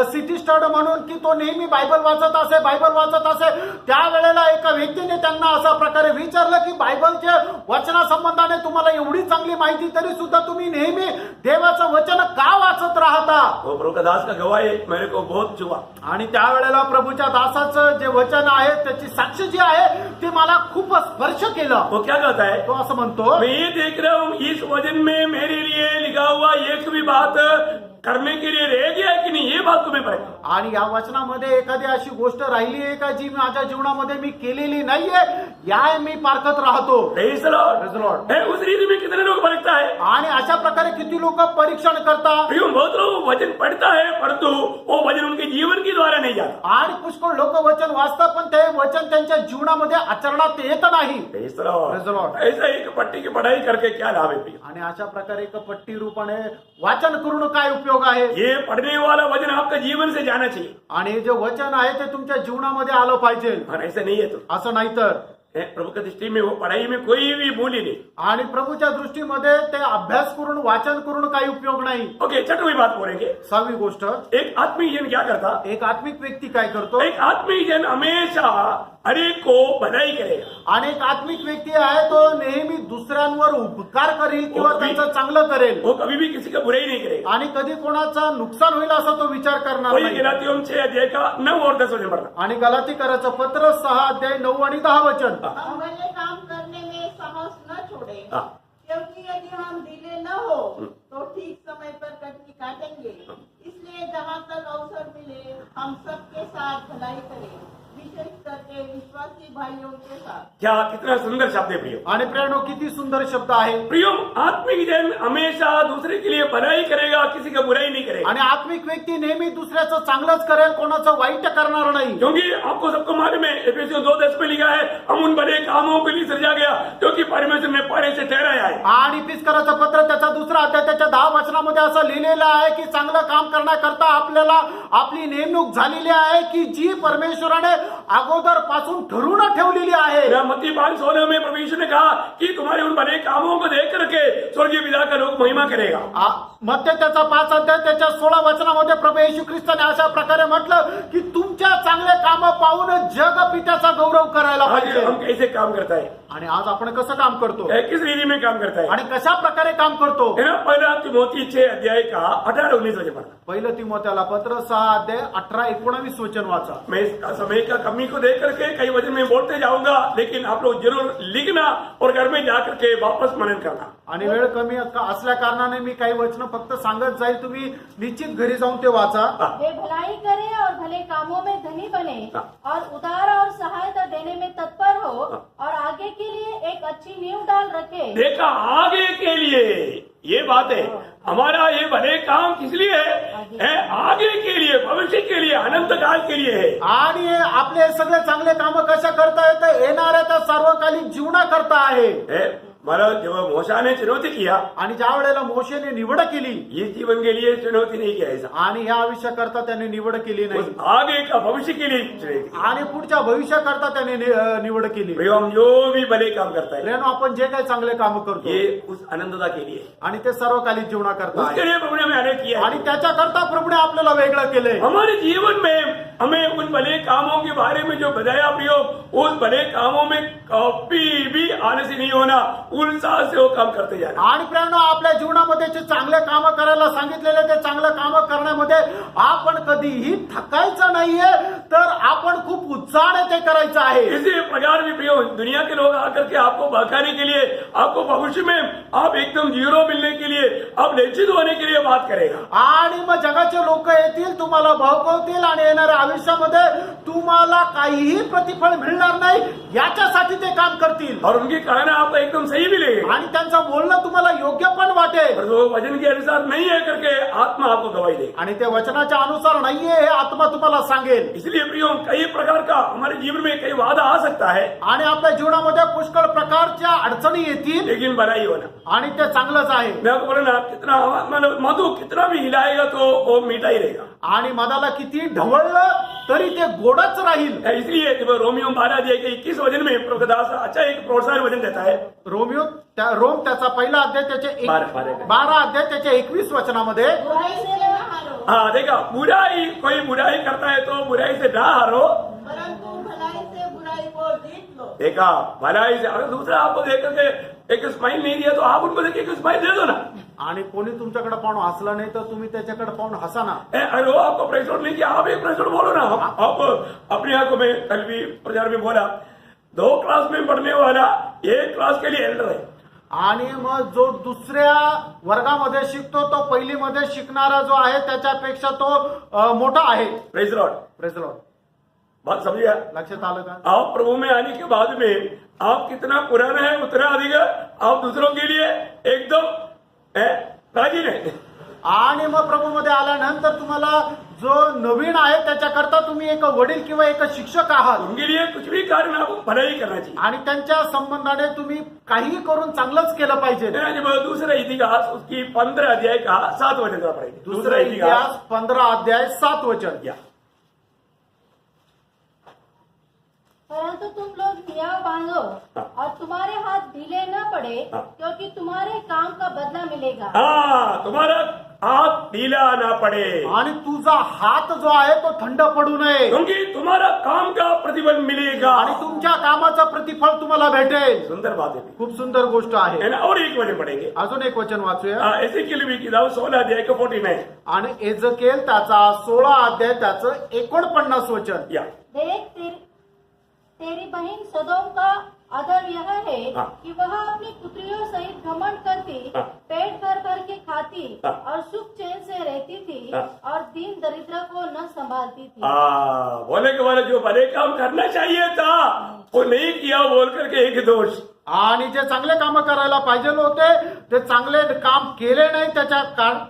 सिटी स्टड म्हणून की तो नेहमी बायबल वाचत असे. त्यावेळेला एका व्यक्तीने त्यांना अशा प्रकारे विचारलं की बायबलच्या वचना संबंधाने तुम्हाला एवढी चांगली माहिती तरी सुद्धा तुम्ही नेहमी देवाचं वचन का वाचत राहता? वो प्रभु का दास का गवाह है, मेरे को बहुत छुआ। आणि त्यावेळेला प्रभूच्या दासाचं जे वचन आहे त्याची साक्ष जी आहे ती मला खूप स्पर्श केलं. वो क्या कहता है? तो असं म्हणतो, मैं ये देख रहा हूँ इस वचन में मेरे लिए लिखा हुआ एक भी बात करने के लिए रह गया है कि नहीं, ये बात तुम्हें पता। आणि या वचनामध्ये एखादी अशी गोष्ट राहिली आहे का जी माझ्या जीवनामध्ये मी केलेली नाहीये, या मी पारखत राहतो. Praise the Lord. Praise the Lord. उस रीति में कितने लोग परखता है? आणि अशा प्रकारे किती लोक परीक्षण करतात. प्रियो, बहुत लोग वचन पढ़ता है, परंतु वो वचन उनके जीवन के द्वारा नहीं जाता। आणि पुष्कळ लोक वचन वाचतात पण ते वचन त्यांच्या जीवनामध्ये आचरणात येत नाही. Praise the Lord. Praise the Lord. ऐसा एक पट्टी की पढ़ाई करके क्या लाभ है प्रियो? आणि अशा प्रकारे एक पट्टी रूपाने वाचन करून काय उपयोग आहे? ये पढ़ने वाला वचन आपका जीवन से जाना चाहिए, आणि जे वचन आहे ते तुमच्या जीवनामध्ये आलं पाहिजे. और ऐसा नहीं है तो असं नाही तर प्रभु की दृष्टि में वो पढ़ाई में कोई भी मूल ही नहीं। आणि प्रभूच्या दृष्टीमध्ये ते अभ्यास करून वाचन करून काही उपयोग नाही. ओके, छठवीं बात बोलेंगे। 6वी गोष्ट, एक आत्मिक जन क्या करता? एक आत्मिक व्यक्ती काय करतो? एक आत्मिक जन हमेशा हरेक को भलाई करेगा। आणि एक आत्मिक व्यक्ती आहे तो नेहमी दुसऱ्यांवर उपकार करेल किंवा त्यांचं चांगलं करेल. वो कभी भी किसी का बुराई नहीं करेगा। आणि कधी कोणाचा नुकसान होईल असा तो विचार करणार कोई नाही. गलातियों 6 अध्याय का 9 और 10 वचन पढ़ना। आणि गलातीकराचं पत्र 6 अध्याय 9 आणि 10 वचन. हम भले काम करने में साहस न छोड़े, हाँ। क्योंकि यदि हम ढीले न हो तो ठीक समय पर कटनी काटेंगे। इसलिए जहाँ तक अवसर मिले हम सबके साथ भलाई करें, विशेष करके विश्वासी भाइयों के साथ। क्या कितना सुंदर शब्द है प्रियो। आणि प्रियानो किती सुंदर शब्द आहे। प्रियो, आत्मिक जन हमेशा दूसरे के लिए भलाई करेगा, किसी का बुराई नहीं करेगा। आणि आत्मिक व्यक्ती नेहमी दुसऱ्याचं चांगलंच करेल, कोणाचं वाईट करणार नाही। क्योंकि आपको सबको मालूम है एफेसियों 2:10 में लिखा है, हम उन बड़े कामों के लिए सृजा गया जो कि परमेश्वर ने पहले से ठहराया है। आणि फिसकराचं पत्र त्याचा 2 अध्याय त्याच्या 10 वचनामध्ये असं लिहिलेलं आहे की चांगलं काम करण्याकरता आपल्याला आपली नेमणूक झालेली आहे की जी परमेश्वराने अगोदर पासून ठरवून ठेवलेली आहे। मत्ती 5:16 में प्रभु यीशु ने कहा कि तुम्हारे उन बड़े कामों को देख करके स्वर्गीय पिता का लोक महिमा करेगा। मत्ती त्याचा 5 अध्याय त्याच्या 16 वचनामध्ये प्रभू येशू ख्रिस्ताने अशा प्रकारे म्हटलं की तुमच्या चांगले काम पाहून जग पित्याचा गौरव करायला आज पाहिजे। हम कैसे काम करता है, आणि आज आपण कसं काम करतो किस रीति में काम करता है, आणि कशा प्रकारे काम करतो। है ना। पहला तिमोथी 6 अध्याय का 18-19 वचन पढ़ना। पहिलं तिमोथेला पत्र 6 अध्याय 18-19 वचन वाचा। मैं इसका समय का कमी को देख करके कई वचन में बोलते जाऊंगा, लेकिन आप लोग जरूर लिखना और घर में जाकर के वापस मनन करना। आणि वेळ कमी असल्या कारणाने मी काही वचन फक्त सांगत जाईल, तुम्ही निश्चित घरी जाऊन ते वाचा। वे भलाई करे और भले कामों में धनी बने और उदार और सहायता देने में तत्पर हो और आगे के लिए एक अच्छी नींव डाल रखे। देखा, आगे के लिए ये बात है। हमारा ये भले काम किस लिए है? आगे के लिए, भविष्य के लिए, अनंत काल के लिए है। आणि आपले हे सगळे चांगले काम कशा करता येतं? येणाऱ्या त्या सार्वकालिक जीवना करता आहे। मला जब मोशा ने चुनौती किया, आणि ज्या वेळेला मोशेने निवड केली, इस जीवन के लिए चुनौती नहीं किया ऐसा, आणि या आयुष्याकरता त्याने निवड केली उस नाही, आगे का भविष्य के लिए चुनौती की। आणि पुढच्या भविष्याकरता त्याने निवड केली। प्रियो, हम जो भी भले काम करता है प्रियानो, आपण जे काही चांगले काम करतो ये उस अनंतता के लिए है। आणि ते सार्वकालिक जीवनाकरता उसके आहे, लिए प्रभु ने हमें अनेक किया है। आणि त्याच्याकरता प्रभूने आपल्याला वेगळं केलंय। हमारे जीवन में हमें उन भले कामों के बारे में जो बताया प्रियो, उस भले कामों में कभी भी आलसी नहीं होना, उत्साह से वो काम करते जाना। आणि प्रियानो, आपल्या जीवनामध्ये जे चांगले काम करायला सांगितलेले ते चांगले काम करण्यामध्ये आपण कधीही थकायचं नाहीये, तर आपण खूप उत्साहाने ते करायचं आहे। इसी प्रकार भी प्रियो, दुनिया के लोग आकर के आपको बहकाने के लिए, आपको भविष्य में आप एकदम जीरो मिलने के लिए, आप लज्जित होने के लिए बात करेगा। आणि मग जगाचे लोक येतील, तुम्हाला भडकवतील आणि येणाऱ्या आयुष्यामध्ये तुम्हाला काहीही प्रतिफळ मिळणार नाही याच्यासाठी ते काम करतील, और उनकी कहना आपको एकदम सही भी लगेगा, आणि त्यांचं बोलणं तुम्हाला योग्य पण वाटेल, पर वो वचन के अनुसार नहीं है करके आत्मा आपको गवाही देगी। आणि ते वचनाच्या अनुसार नाहीये हे आत्मा तुम्हाला सांगेल। इसलिए प्रियो, कई प्रकार का हमारे जीवन में कई वादा आ सकता है, आणि आपल्या जीवनामध्ये पुष्कळ प्रकारच्या अडचणी येतील, लेकिन भलाई होना। आणि ते चांगलंच आहे। मैं आपको बोला ना, कितना मतलब मधु कितना भी हिलाएगा तो वो मीठा ही रहेगा। आणि मधाला किती ढवळलं तरी ते गोडच राहील। इसलिए जब रोमियो 12:21 वचन में प्रभु दास अच्छा एक प्रोत्साहन वचन देता है। रोम त्याचा पहिला अध्याय त्याचे 12 अध्याय त्याच्या 21 वचनामध्ये, बुराई से न हारो, हाँ देखा, बुराई कोई बुराई करता है तो बुराई से ना हारो, परंतु भलाई से बुराई को जीत लो। देखा, भलाई से। अगर दूसरा आपको देख करके एक स्माइल नहीं दिया तो आप उनको देख एक स्माइल दे दो ना। आणि कोणी तुमच्याकडे पाहून हसलं नाही तर तुम्ही त्याच्याकडे पाहून हसा ना। अरे वो आपको प्रेशर नहीं किया, आप एक प्रेशर बोलो ना। आप अपने आप को, मैं कल भी प्रचार में बोला, 2 क्लास में पढ़ने वाला 1 क्लास के लिए एल्डर है। आणि मग जो दुसऱ्या वर्गामध्ये शिकतो तो पहिलीमध्ये शिकणारा जो आहे त्याच्यापेक्षा तो मोठा आहे। Praise Lord, praise Lord. बात समझिए। लक्षात आलं का? आप प्रभु में आने के बाद में आप कितना पुराना है उतना अधिक आप दूसरों के लिए एकदम राजी नहीं। आणि मग प्रभूमध्ये आल्यानंतर तुम्हाला जो नवीन आहे त्याच्याकरता तुम्ही एक वडील किंवा एक शिक्षक आहात, उनके लिए कुछ भी कार्य आपको भलाई करना चाहिए, आणि त्यांच्या संबंधाने तुम्ही काही करून चांगलंच केलं पाहिजे। जब दूसरा इतिहास उसकी 15 अध्याय का 7 वचन का पढ़ेंगे। दूसरा इतिहास 15 अध्याय 7 वचन। या परंतु तुम लोग नियम बांधो और तुम्हारे हाथ ढीले न पड़े, क्योंकि तुम्हारे काम का बदला मिलेगा। हाँ, तुम्हारा हाथ ढीला ना पड़े, आणि तुझा हात जो आहे तो थंड पडू नये, क्योंकि तुम्हारा काम का प्रतिफल मिलेगा, आणि तुमच्या कामाचं प्रतिफळ तुम्हाला भेटेल। सुंदर बात है, खूप सुंदर गोष्ट आहे। है ना। और एक वचन पढ़ेंगे, अजून एक वचन वाचूया। एजेकिएल भी किताब 16 अध्याय का 49। आणि एजकेल त्याचा 16 अध्याय त्याचं 49 वचन। या देख, तेरी बहन सदोम का अधर्म यह है कि वह अपनी पुत्रियों सहित घमंड करती, पेट भर भर के खाती और सुख चैन से रहती थी और दीन दरिद्र को न संभालती थी। बोले के बोले जो भले काम करना चाहिए था वो नहीं किया बोल करके एक दोष। आणि जे चांगले काम करायला पाहिजे होते ते चांगले काम केले नाही त्याच्या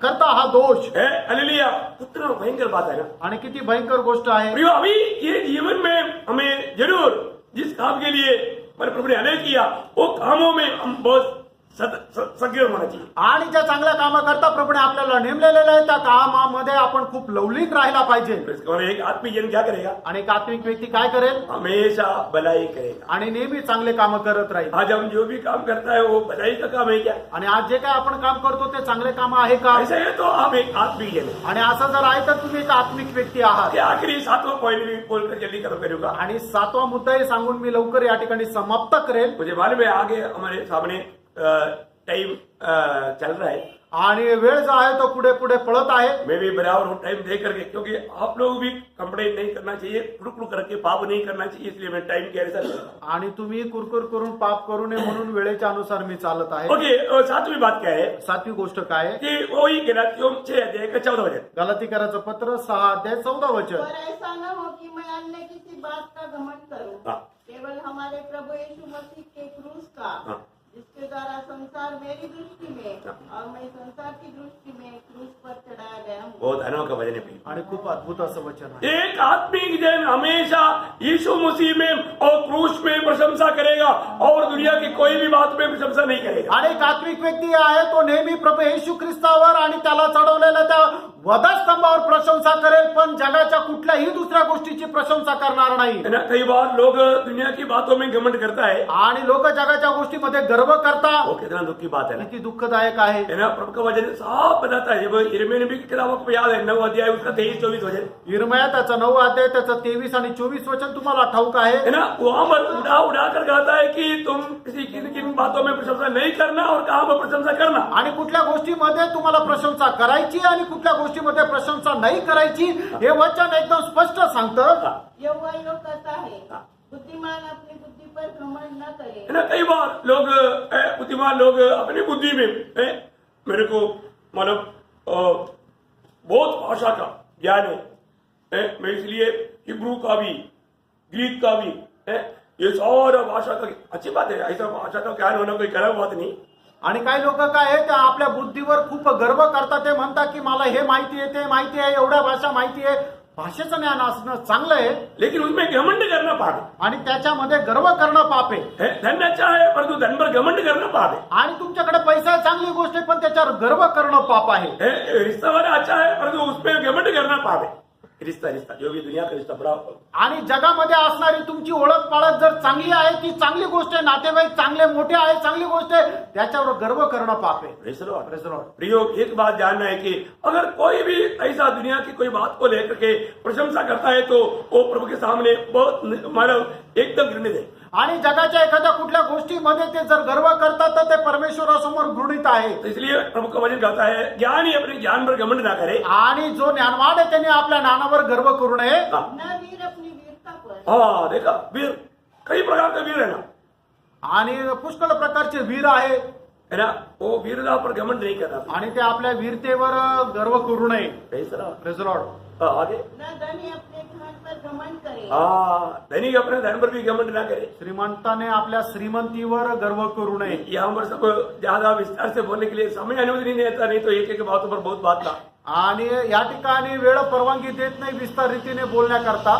करता हा दोष. है हालेलुया, कितना भयंकर बात है ना। आणि किती भयंकर गोष्ट आहे. प्रियो, अभी ये जीवन में हमें जरूर जिस काम के लिए हमारे प्रभु ने हमें किया वो कामों में हम बहुत सक्रिय होना चाहिए. आणि ज्या चांगल्या कामाकरता प्रभूने आपल्याला नेमलेलं आहे त्या कामामध्ये आपण खूप लवलिक राहायला पाहिजे. एक आत्मिक जन क्या करेगा? आणि एक आत्मिक व्यक्ती काय करेल? हमेशा भलाई करेगा आणि नेहमी चांगले काम करत राहील. आज हम जो भी काम करता है वो भलाई का काम है क्या? आणि आज जे काय आपण काम करतो ते चांगले काम आहे का? ऐसा है तो आप एक आत्मिक जन है. आणि असं जर आहे तर तुम्ही एक आत्मिक व्यक्ती आहात. ते आखिरी 7वां पॉइंट भी बोलकर जल्दी करूंगा. आणि 7वा मुद्दाही सांगून मी लवकर या ठिकाणी समाप्त करेल. मुझे मालूम है आगे हमारे सामने टाइम चल रहा है. आणि वेळ जो आहे तो पुढे पुढे पळत आहे. मैं भी बराबर हूँ टाइम दे करके, क्योंकि आप लोग भी कंप्लेन नहीं करना चाहिए, कुड़कुड़ करके पाप नहीं करना चाहिए, इसलिए मैं टाइम के अनुसार. आणि तुम्ही कुरकुर करून पाप करू नये म्हणून वेळेच्या अनुसार मी चालत आहे. ओके, 7वीं बात क्या है 7वी गोष्ट काय आहे? कि वही गलातियों 6 अध्याय का 14 वचन. गलातीकराचं पत्र 6 अध्याय 14 वचन. पर ऐसा न हो कि मैं अन्य किसी बात का घमंड करूं, हाँ. केवल हमारे प्रभु यीशु मसीह के क्रूस का, हाँ. जिसके द्वारा संसार मेरी दृष्टि में हाँ. और मैं संसार की दृष्टि में क्रूस पर चढ़ाया गया हूँ. बहुत अनोखा वचन है भाई. आणि खूप अद्भुत असं वचन आहे. एक आत्मिक जन हमेशा यीशु मसीह में और क्रूस में प्रशंसा करेगा और दुनिया की कोई भी बात में प्रशंसा नहीं करेगा. आणि एक आत्मिक व्यक्ती आहे तो नेहमी प्रभू येशू ख्रिस्तावर आणि त्याला चढवलेल्या त्या वधस्तंभावर प्रशंसा करेल, पण जगाच्या कुठल्याही दुसऱ्या गोष्टीची प्रशंसा करणार नाही. है ना, कई बार लोग दुनिया की बातों में घमंड करता है. आणि लोक जगाच्या गोष्टीमध्ये गर्व करतात. वो कितना दुख की बात है ना. किती दुःखदायक आहे. है ना, प्रभु का वचन साफ बताता है. जब यिर्मयाह नबी की किताब आपको याद है 9 अध्याय उसका 23-24 वचन. यिर्मयाह त्याचा 9 अध्याय त्याचं 23 आणि 24 वचन तुम्हाला ठाऊक आहे. है ना, वहां पर उड़ा कर कहता है कि तुम किसी किन किन बातों में प्रशंसा नहीं करना और कहां पर प्रशंसा करना. आणि कुठल्या गोष्टीमध्ये तुम्हाला प्रशंसा करायची आणि कुठल्या गोष्टीमध्ये प्रशंसा नाही करायची हे वचन एकदम स्पष्ट सांगतं. यहोवा यो कहता है, बुद्धिमान अपनी बुद्धि पर घमंड न करे. है ना, कई बार लोग बुद्धिमान लोग अपनी बुद्धि में मेरे को मतलब बहुत भाषा का ज्ञान है, मैं इसलिए हिब्रू का भी ग्रीक का भी ये सारा भाषा का अच्छी बात है. ऐसा भाषा का ज्ञान होना कोई खराब बात नहीं. आणि काही लोक काय आहे त्या आपल्या बुद्धीवर खूप गर्व करतात. ते म्हणतात की मला हे माहिती आहे, ते माहिती आहे, एवढ्या भाषा माहिती आहे. भाषेचं ज्ञान असणं चांगलं आहे, लेकिन उसमें घमंड करना पाप है. आणि त्याच्यामध्ये गर्व करणं पाप आहे. धन अच्छा है परंतु धन पर घमंड करना पाप है. आणि तुमच्याकडे पैसा आहे, चांगली गोष्ट आहे, पण त्याच्यावर गर्व करणं पाप आहे. रिश्ता वाला अच्छा है परंतु उसमें घमंड करना पाप है. रिश्ता जो भी दुनिया का रिश्ता बड़ा. आणि जगामध्ये असणारी तुमची ओळख पाळख जर चांगली आहे, ती चांगली गोष्ट आहे, नातेवाईक चांगले मोठे आहे, चांगली गोष्ट आहे, त्याच्यावर गर्व करणं पाप आहे. Praise the Lord. प्रियो, एक बात जानना है कि अगर कोई भी ऐसा दुनिया की कोई बात को लेकर के प्रशंसा करता है तो वो प्रभु के सामने बहुत मतलब एकदम घृणित है. आणि जगाच्या एखाद्या कुठल्या गोष्टीमध्ये ते जर गर्व करतात तर ते परमेश्वरासमोर घृणित आहे. इसलिए प्रभु का वचन कहता है ज्ञानी अपने ज्ञान पर घमंड ना करे. आणि जो ज्ञानवान आहे त्याने आपल्या ज्ञानावर गर्व करू नये. न वीर अपनी वीरता पर. हाँ, देखा वीर कई प्रकार का वीर है ना. आणि पुष्कळ प्रकारचे वीर आहे, है ना, वो वीरता पर घमंड नहीं करना. आणि ते आपल्या वीरतेवर गर्व करू नये. Praise the Lord. Praise the Lord. आगे. न धनी अपने धन पर घमंड करे. हाँ, धनिक अपने धन पर भी घमंड ना करे. श्रीमंताने आपल्या श्रीमंतीवर गर्व करू नये. यहाँ पर सब ज्यादा विस्तार से बोलने के लिए समय अनुमति नहीं देता, नहीं तो एक एक बातों पर बहुत बात था. आणि या ठिकाणी वेळ परवानगी देत नाही विस्तार रीतीने बोलण्याकरता.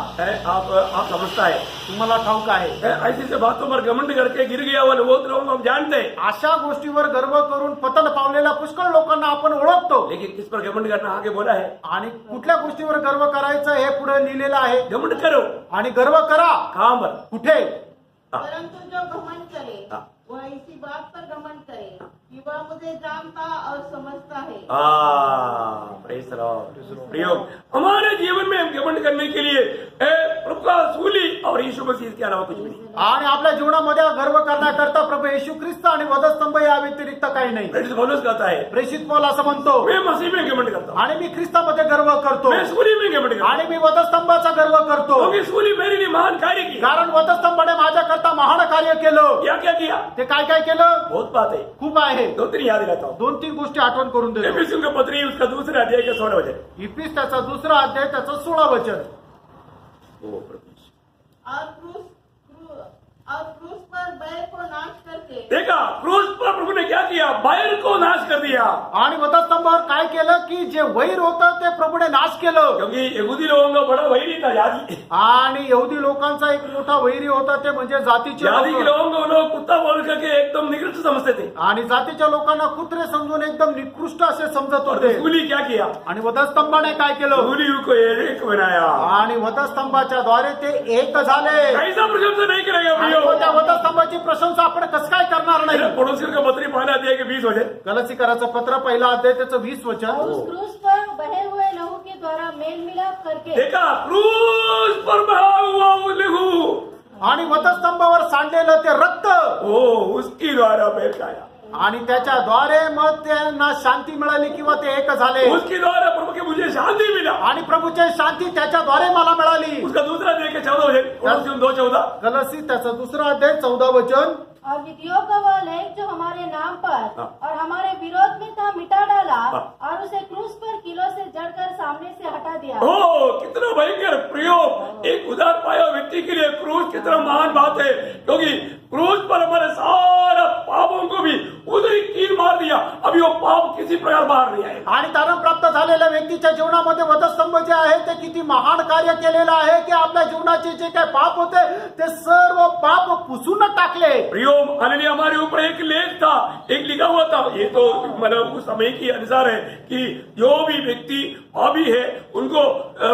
आप समझता है तुम्हाला ठाऊक आहे ऐसी से बातों पर घमंड करके गिर गया वो बहुत लोग हम जानते हैं. अशा गोष्टीवर गर्व करून पतन पावलेल्या पुष्कळ लोकांना आपण ओळखतो. लेकिन किस पर घमंड करना आगे बोला है. आणि कुठल्या गोष्टीवर गर्व करायचं हे पुढे लिहिलेलं आहे. घमंड करो. आणि गर्व करा कहां पर. कुठे. परंतु जो घमंड करे हाँ. वह इसी बात पर घमंड करे कि वह मुझे जानता और समझता है. Praise the Lord. प्रियो, हमारे जीवन में घमंड करने के लिए प्रभु का सूली और यीशु मसीह के अलावा कुछ भी नहीं. आणि आपल्या जीवनामध्ये गर्व करण्याकरता प्रभू येशू ख्रिस्त आणि वधस्तंभ या व्यतिरिक्त काही नाही. प्रेरित पौलुस कहता है प्रेषित पौल असं म्हणतो, मैं मसीह में घमंड करता हूं. आणि मी ख्रिस्तामध्ये गर्व करतो, मैं सूली में घमंड करता हूं. आणि मी वधस्तंभाचा गर्व करतो, क्योंकि सूली मेरे लिए महान कार्य किया. कारण वधस्तंभाने माझ्याकरता महान कार्य केलं. क्या क्या किया. ते काय काय केलं बहुत बात है. खूप आहे. 2-3 याद दिलाता हूं. 2-3 गोष्टी आठवण करून देतो. एफिसियों का पत्री उसका दूसरा अध्याय का 16 वचन. इफिस त्याचा 2रा अध्याय त्याचं 16 वचन. देखा क्रूस पर प्रभु ने क्या किया, बैर को नाश कर दिया। आणि वधस्तंभावर काय केलं की जे वैर होतं ते प्रभूने नाश केलं. क्योंकि यहूदी लोगों का बड़ा वैरी था जाति, आणि यहुदी लोकांचा एक मोठा वैरी होता ते म्हणजे जातीचे जाति के लोक. लोगों को लोग कुत्ता बोल करके एकदम निकृष्ट समझते थे। आणि जातीच्या लोकांना कुत्रे समजून एकदम निकृष्ट असे समजत और होते. रसूली क्या किया, आणि वधस्तंभाने काय केलं, रसूली को एक बनाया। आणि वधस्तंभाच्या द्वारे ते एक झाले. कैसा प्रशंसा नहीं करेगा आणि भैया, त्या वधस्तंभाची प्रशंसा आपण कसं काय करणार नाही. पड़ोसी का पत्री पहला दिया कि 20 वजह गलतीकराचं पत्र पहिला अध्याय त्याचं 20 और वचन. उस क्रूस पर बहे हुए लहू के द्वारा मेल मिलाप करके देखा क्रूस पर बहा हुआ वो लहू, आणि वधस्तंभावर सांडलेलं ते रक्त, ओ उसकी द्वारा बहकाया, आणि त्याच्याद्वारे मग त्यांना शांती मिळाली किंवा ते एक झाले. उसकी द्वारा प्रभु की मुझे शांति मिला। आणि प्रभूची शांती त्याच्याद्वारे मला मिळाली. उसका दूसरा देख के 14 वजह, कोलोसियों 2:14, गलती त्याचा दुसरा अध्याय 14 वचन. और विधियों का वह लेख जो हमारे नाम पर हाँ। और हमारे विरोध में था मिटा डाला हाँ। और उसे क्रूस पर किलो से जड़कर सामने से हटा दिया। ओ कितना भयंकर प्रयोग, एक उदार पाया व्यक्ति के लिए क्रूस कितना महान बात है, क्योंकि क्रूस पर हमारे सारा पापों को भी उधरी कील मार दिया, अभी वो पाप किसी प्रकार बाहर नहीं आए। आणि तारण प्राप्त झालेल्या व्यक्तीच्या जीवनामध्ये वधस्तंभ जे आहे ते किती महान कार्य केलेलं आहे की आपल्या जीवनाचे जे काही पाप होते ते सर्व पाप पुसून टाकले. प्रियो हालेलुया, हमारे ऊपर एक लेख था, एक लिखा हुआ था, ये तो मतलब उस समय के अनुसार है कि जो भी व्यक्ति पापी है उनको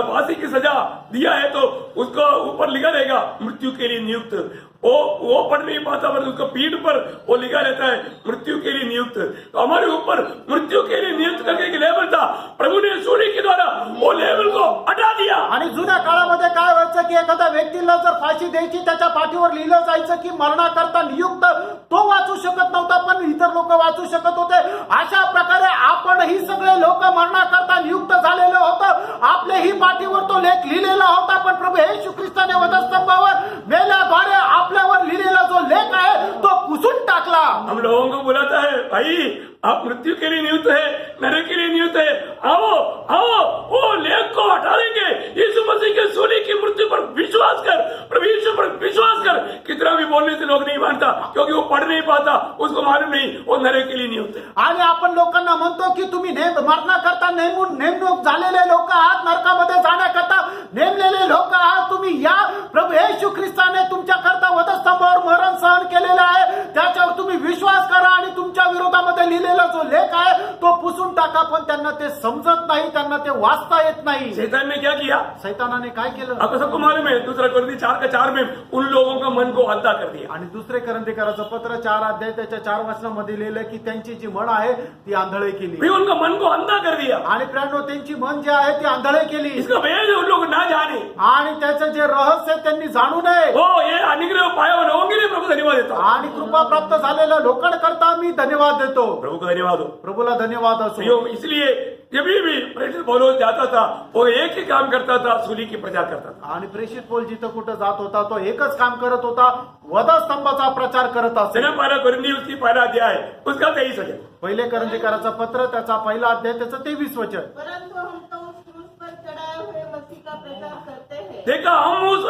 फांसी की सजा दिया है तो उसको ऊपर लिखा रहेगा मृत्यु के लिए नियुक्त। वो पढ़ नहीं पाता पर उसको पीठ पर वो लिखा रहता है मृत्यु के लिए नियुक्त। तो हमारे ऊपर मृत्यु के लिए नियुक्त करके एक लेबल था, प्रभु ने सूर्य के द्वारा वो लेबल को हटा दिया। आणि जुन्या काळामध्ये काय व्हायचं की एखाद्या व्यक्तीला जर फाशी द्यायची त्याच्या पाठीवर लिहिलं जायचं की मरणाकरता नियुक्त, तो वाचू शकत नव्हता पण इतर लोक वाचू शकत होते. अशा प्रकारे आपण ही सगळे लोक मरणाकरता नियुक्त झालेले होतं. आपल्याही पाठीवर तो लेख लिहिलेला होता, पण प्रभू येशू ख्रिस्ताने वधस्तंभावर मेल्याद्वारे आपल्यावर लिहिलेला जो लेख आहे तो पुसून टाकला. हम लोगों को बुलाता है, भाई आप मृत्यु के लिए नियुक्त है, नरक के लिए नियुक्त है, आओ आओ वो लेख को हटा देंगे। यीशु मसीह के सूली की मृत्यु पर विश्वास कर, प्रभु यीशु पर विश्वास कर। कितना भी बोलने से लोग नहीं मानता क्योंकि वो पढ़ नहीं पाता, उसको मालूम नहीं वो नरक के लिए नियुक्त है। आणि आपण लोकांना म्हणतो की तुम्ही मरणाकरता नेमणूक झालेले लोक आहात, नरकामध्ये जाण्याकरता नेमलेले लोक आहात. तुम्ही या प्रभू येशू ख्रिस्ताने तुमच्याकरता वधस्तंभावर मरण सहन केलेलं आहे, त्याच्यावर तुम्ही विश्वास करा आणि तुमच्या विरोधामध्ये लिहिलेला जो लेख आहे तो पुसून टाका. पण त्यांना ते समजत नाही, त्यांना ते वाचता येत नाही. शैतान ने क्या किया, सैतानाने काय केलं, आपको सबको मालूम है, दूसरा कोरिन्थी 4:4 में उन लोगों का मन को अंधा कर दिया। आणि दुसरे करंथीकराचं पत्र 4 अध्याय त्याच्या 4 वचनामध्ये लिहिलं की त्यांची जी मन आहे ती आंधळे केली. भी उनका मन को अंधा कर दिया। आणि प्रियांनो त्यांची मन जे आहे ती आंधळे केली. इसका भेद उन लोग ना जाने, आणि त्याचं जे रहस्य त्यांनी जाणू नये. हो ये अनुग्रह पाया हुआ लोगों के लिए प्रभु धन्यवाद देता हूं। आणि कृपा प्राप्त झालेल्या लोकांकरता मी धन्यवाद देतो. प्रभु को धन्यवाद हो। प्रभूला धन्यवाद असो. प्रियो, इसलिए जब भी प्रेरित पौलुस जाता था वो एक ही काम करता था, सूली की प्रचार करता था। आणि प्रेषित पौल जिथं कुठं जात होता तो एकच काम करत होता, वधस्तंभाचा प्रचार करत असे. तेरा पहला कोरिन्थी उसकी पहला अध्याय उसका 23 वचन। पहिले करंथीकराचं पत्र त्याचा पहिला अध्याय त्याचं 23 वचन. परंतु हम तो उस क्रूस पर चढ़ाए हुए मसीह का प्रचार करते हैं। देखा हम उस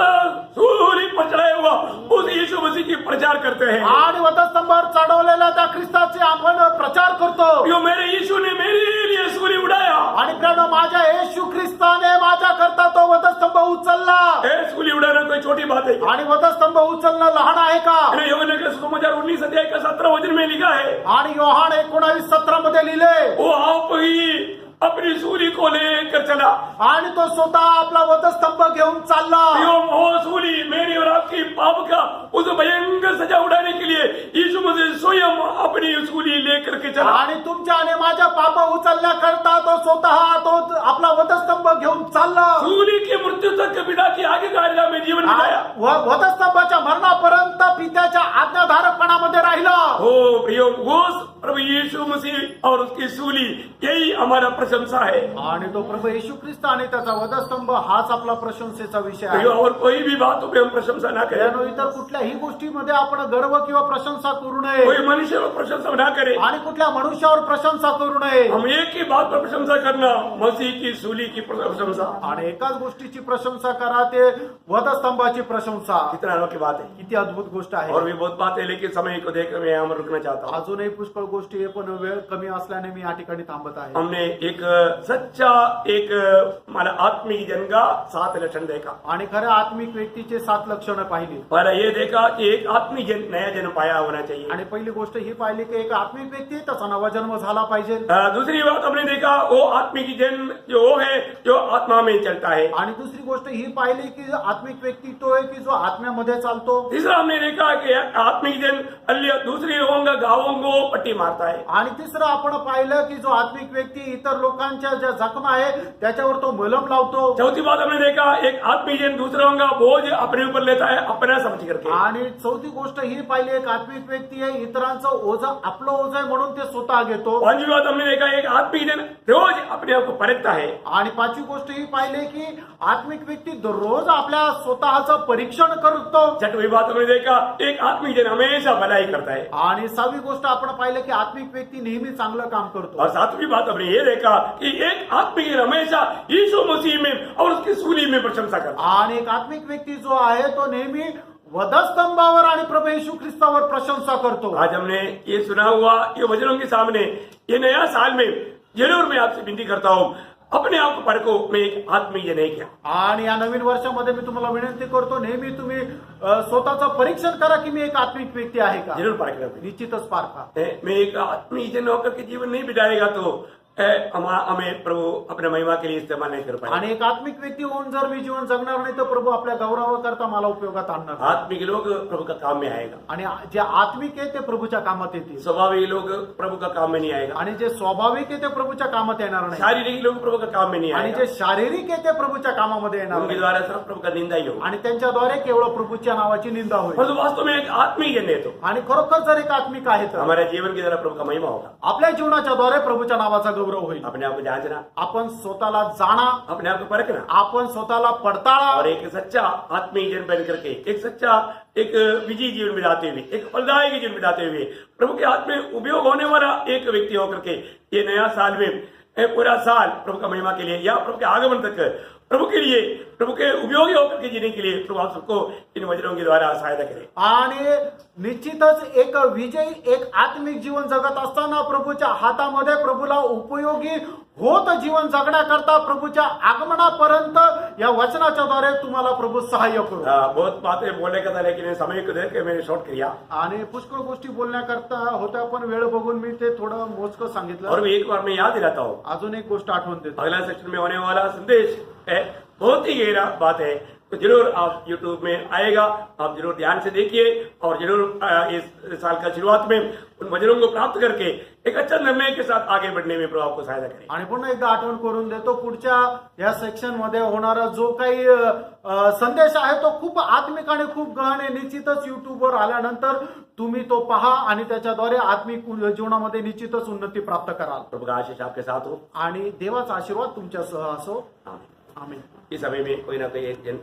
सूली पर चढ़ाए हुआ उस यीशु मसीह की प्रचार करते हैं। आणि वधस्तंभावर चढवलेल्या त्या ख्रिस्ताचे आपण प्रचार करतो. प्रियो, मेरे यीशु ने मेरे लिए सूली उड़ाया। आणि प्रियांनो माझ्या येशू ख्रिस्ताने माझ्या करता तो वधस्तंभ उचलला. ए, सूली उड़ाना कोई छोटी बात है? आणि वधस्तंभ उचलणं लहान आहे का? यूहन्ना के सुसमाचार 19 अध्याय का 17 वचन में लिखा है, आणि योहान 19:17 मध्ये लिहिले, वो आप ही अपनी सूली को लेकर चला। आणि तो स्वतः आपला वधस्तंभ घेऊन चालला. प्रियो, वो सूली मेरी और आपकी पाप का उस भयंकर सजा उड़ाने के लिए यीशु मसीह स्वयं अपनी सूली लेकर के चला। आणि तुमच्या आणि माझ्या पाप उचलण्याकरता तो स्वतः तो आपला वधस्तंभ घेऊन चालला. सूली की मृत्यू तक पिता की आज्ञाकारिता में जीवन बिताया। वधस्तंभाच्या मरणापर्यंत पित्याच्या आज्ञाधारकपणामध्ये राहिला. हो प्रियो, वो प्रभु यीशु मसीह और उसकी सूली, यही हमारा प्रशंसा है। आणि तो प्रभू येशू ख्रिस्त आणि त्याचा वधस्तंभ हाच आपला प्रशंसेचा विषय आहे। और कोई भी बातों पे हम प्रशंसा ना करें, त्यानो इतर कुठल्याही गोष्टीमध्ये आपण गर्व किंवा प्रशंसा करू नये कोई मनुष्य पर प्रशंसा ना करे। आणि कुठल्या मनुष्यावर प्रशंसा करू नये। हम एक ही बात पर प्रशंसा करना, मसीह की सूली की प्रशंसा। आणि एकाच गोष्टीची प्रशंसा करा, ते वधस्तंभाची प्रशंसा। कितना अनोखी बात है, किती अद्भुत गोष्ट आहे। और भी बहुत बात है, लेकिन समय को देखकर मैं यहाँ पर रुकना चाहता हूँ। अजूनही पुष्कळ गोष्टी आहे, पण वेळ कमी असल्याने मी या ठिकाणी थांबत आहे। हमने एक सच्चा एक हमारा आत्मिक जन का 7 लक्षण देखा। आणि खऱ्या आत्मिक व्यक्तीचे 7 लक्षणं पाहिली। पहला ये देखा कि एक आत्मिक जन, नया जन्म पाया होना चाहिए। आणि पहिली गोष्ट ही पाहिली की एक आत्मिक व्यक्ती त्याचा नवा जन्म झाला पाहिजे। दूसरी बात हमने देखा, वो आत्मिक जन जो वो है जो आत्मा में चलता है। आणि दुसरी गोष्ट ही पाहिली की जो आत्मिक व्यक्ती तो आहे की जो आत्म्यामध्ये चालतो। तीसरा हमने देखा कि आत्मिक जन अन्य दूसरे लोगों का गावों को पट्टी मारता है। आणि तिसरं आपण पाहिलं की जो आत्मिक व्यक्ती इतर लोकांच्या ज्या जखमा आहे त्याच्यावर तो मलम लावतो। चौथी बात हमने देखा, एक आत्मिक जन दूसरों का बोझ अपने ऊपर लेता है, अपना समझ करके। आणि चौथी गोष्ट ही पाहिली, एक आत्मिक व्यक्ती आहे इतरांचं ओझं आपलं ओझं आहे म्हणून ते स्वतः घेतो। पांचवी बात हमने देखा, एक आत्मिक जन रोज अपने आप को परखता है। आणि पाचवी गोष्ट ही पाहिली की आत्मिक व्यक्ती दररोज आपल्या स्वतःचं परीक्षण करतो। छठवीं बात हमने देखा, एक आत्मिक जन हमेशा भलाई करता है। आणि सहावी गोष्ट आपण पाहिलं की आत्मिक व्यक्ती नेहमी चांगलं काम करतो। और सातवीं बात हमने ये देखा कि एक आत्मिक जन हमेशा यीशु मसीह में और उसकी सूली में प्रशंसा करता है। आणि एक आत्मिक व्यक्ती जो आहे तो नेहमी वधस्तंभावर आणि प्रभू येशू ख्रिस्तावर प्रशंसा करतो। आज हमने ये सुना हुआ, ये वचनों के सामने ये नया साल में जरूर मैं आपसे विनती करता हूँ, अपने आप को परखो, मैं एक आत्मिक जन है क्या। आणि या नवीन वर्षामध्ये मी तुम्हाला विनंती करतो, नेहमी तुम्ही स्वतःचं परीक्षण करा की मी एक आत्मिक व्यक्ती आहे का। जरूर परखना। निश्चितच पारखा। मैं एक आत्मिक जन होकर के जीवन नहीं बिताएगा तो हमें प्रभु अपने महिमा के लिए इस्तेमाल नहीं कर पाए। आणि एक आत्मिक व्यक्ती होऊन जर मी जीवन जगणार नाही तर प्रभू आपल्या गौरवाकरता मला उपयोगात आणणार नाही। आत्मिक लोग प्रभु का काम में आएगा, आणि जे आत्मिक आहे ते प्रभूच्या कामात येतील। स्वाभाविक लोग प्रभु का काम में नहीं आएगा, आणि जे स्वाभाविक आहे ते प्रभूच्या कामात येणार नाही। शारीरिक लोग प्रभु का काम में नहीं आणि आएगा, जे शारीरिक आहे ते प्रभूच्या कामामध्ये येणार उनके नाही। द्वारा सिर्फ प्रभु का निंदा ही होगा। आणि त्यांच्याद्वारे केवळ प्रभूच्या नावाची निंदा होईल। परंतु वास्तव में एक आत्मिक जन है तो आणि खरोखर जर एक आत्मिक आहे तर हमारे जीवन के द्वारा प्रभु का महिमा होगा। आपल्या जीवनाच्या द्वारे प्रभूच्या नावाचा गौरव होईल। अपने आप को जांचना, आपण स्वतःला जाणा, अपने आप को परखना, आपण स्वतःला पडताळा और एक सच्चा आत्मिक जन बन करके एक सच्चा एक विजयी जीवन बिताते हुए, एक फलदायक जीवन बिताते हुए, प्रभु के हाथ में उपयोग होने वाला एक व्यक्ति होकर के ये नया साल में पूरा साल प्रभु का महिमा के लिए या प्रभु के आगमन तक प्रभु के लिए, प्रभु के उपयोगी होकर के जीने के लिए प्रभु आप सबको इन वचनों के द्वारा सहायता करे। आणि निश्चितच एक विजयी एक आत्मिक जीवन जगत असताना प्रभूच्या हातामध्ये प्रभूला उपयोगी होत जीवन जगण्याकरता प्रभूच्या आगमनापर्यंत या वचनाच्या द्वारे तुम्हाला प्रभू सहाय्य करू। बहुत बातें बोलने का था, लेकिन समय को देख के मैंने शॉर्ट किया। आणि पुष्कळ गोष्टी बोलण्याकरता होत्या पण वेळ बघून मी ते थोडं मोजकं सांगितलं। और एक बार मैं याद दिलाता हूँ, अजून एक गोष्ट आठवण देतो। अगला सेक्शन में होने वाला संदेश है, बहुत ही गहरा बात है, तो जरूर आप YouTube में आएगा, आप जरूर ध्यान से देखिए और जरूर इस साल का शुरुआत में उन वचनों को प्राप्त करके एक अच्छा निर्णय के साथ आगे बढ़ने में प्रभु आपको सहायता करें। आणि पुन्हा एकदा आठवण करून देतो, पुढच्या या सेक्शन मध्ये होणारा जो काही संदेश आहे तो खूप आत्मिक आणि खूप गहन आहे। निश्चितच युट्यूबवर आल्यानंतर तुम्ही तो पहा आणि त्याच्याद्वारे आत्मिक जीवनामध्ये निश्चितच उन्नती प्राप्त कराल। प्रभु का आशीष आपके साथ हो आणि देवाचा आशीर्वाद तुमच्यासह असो। आमीन। आमीन। इस समय में कोई ना कोई एक जन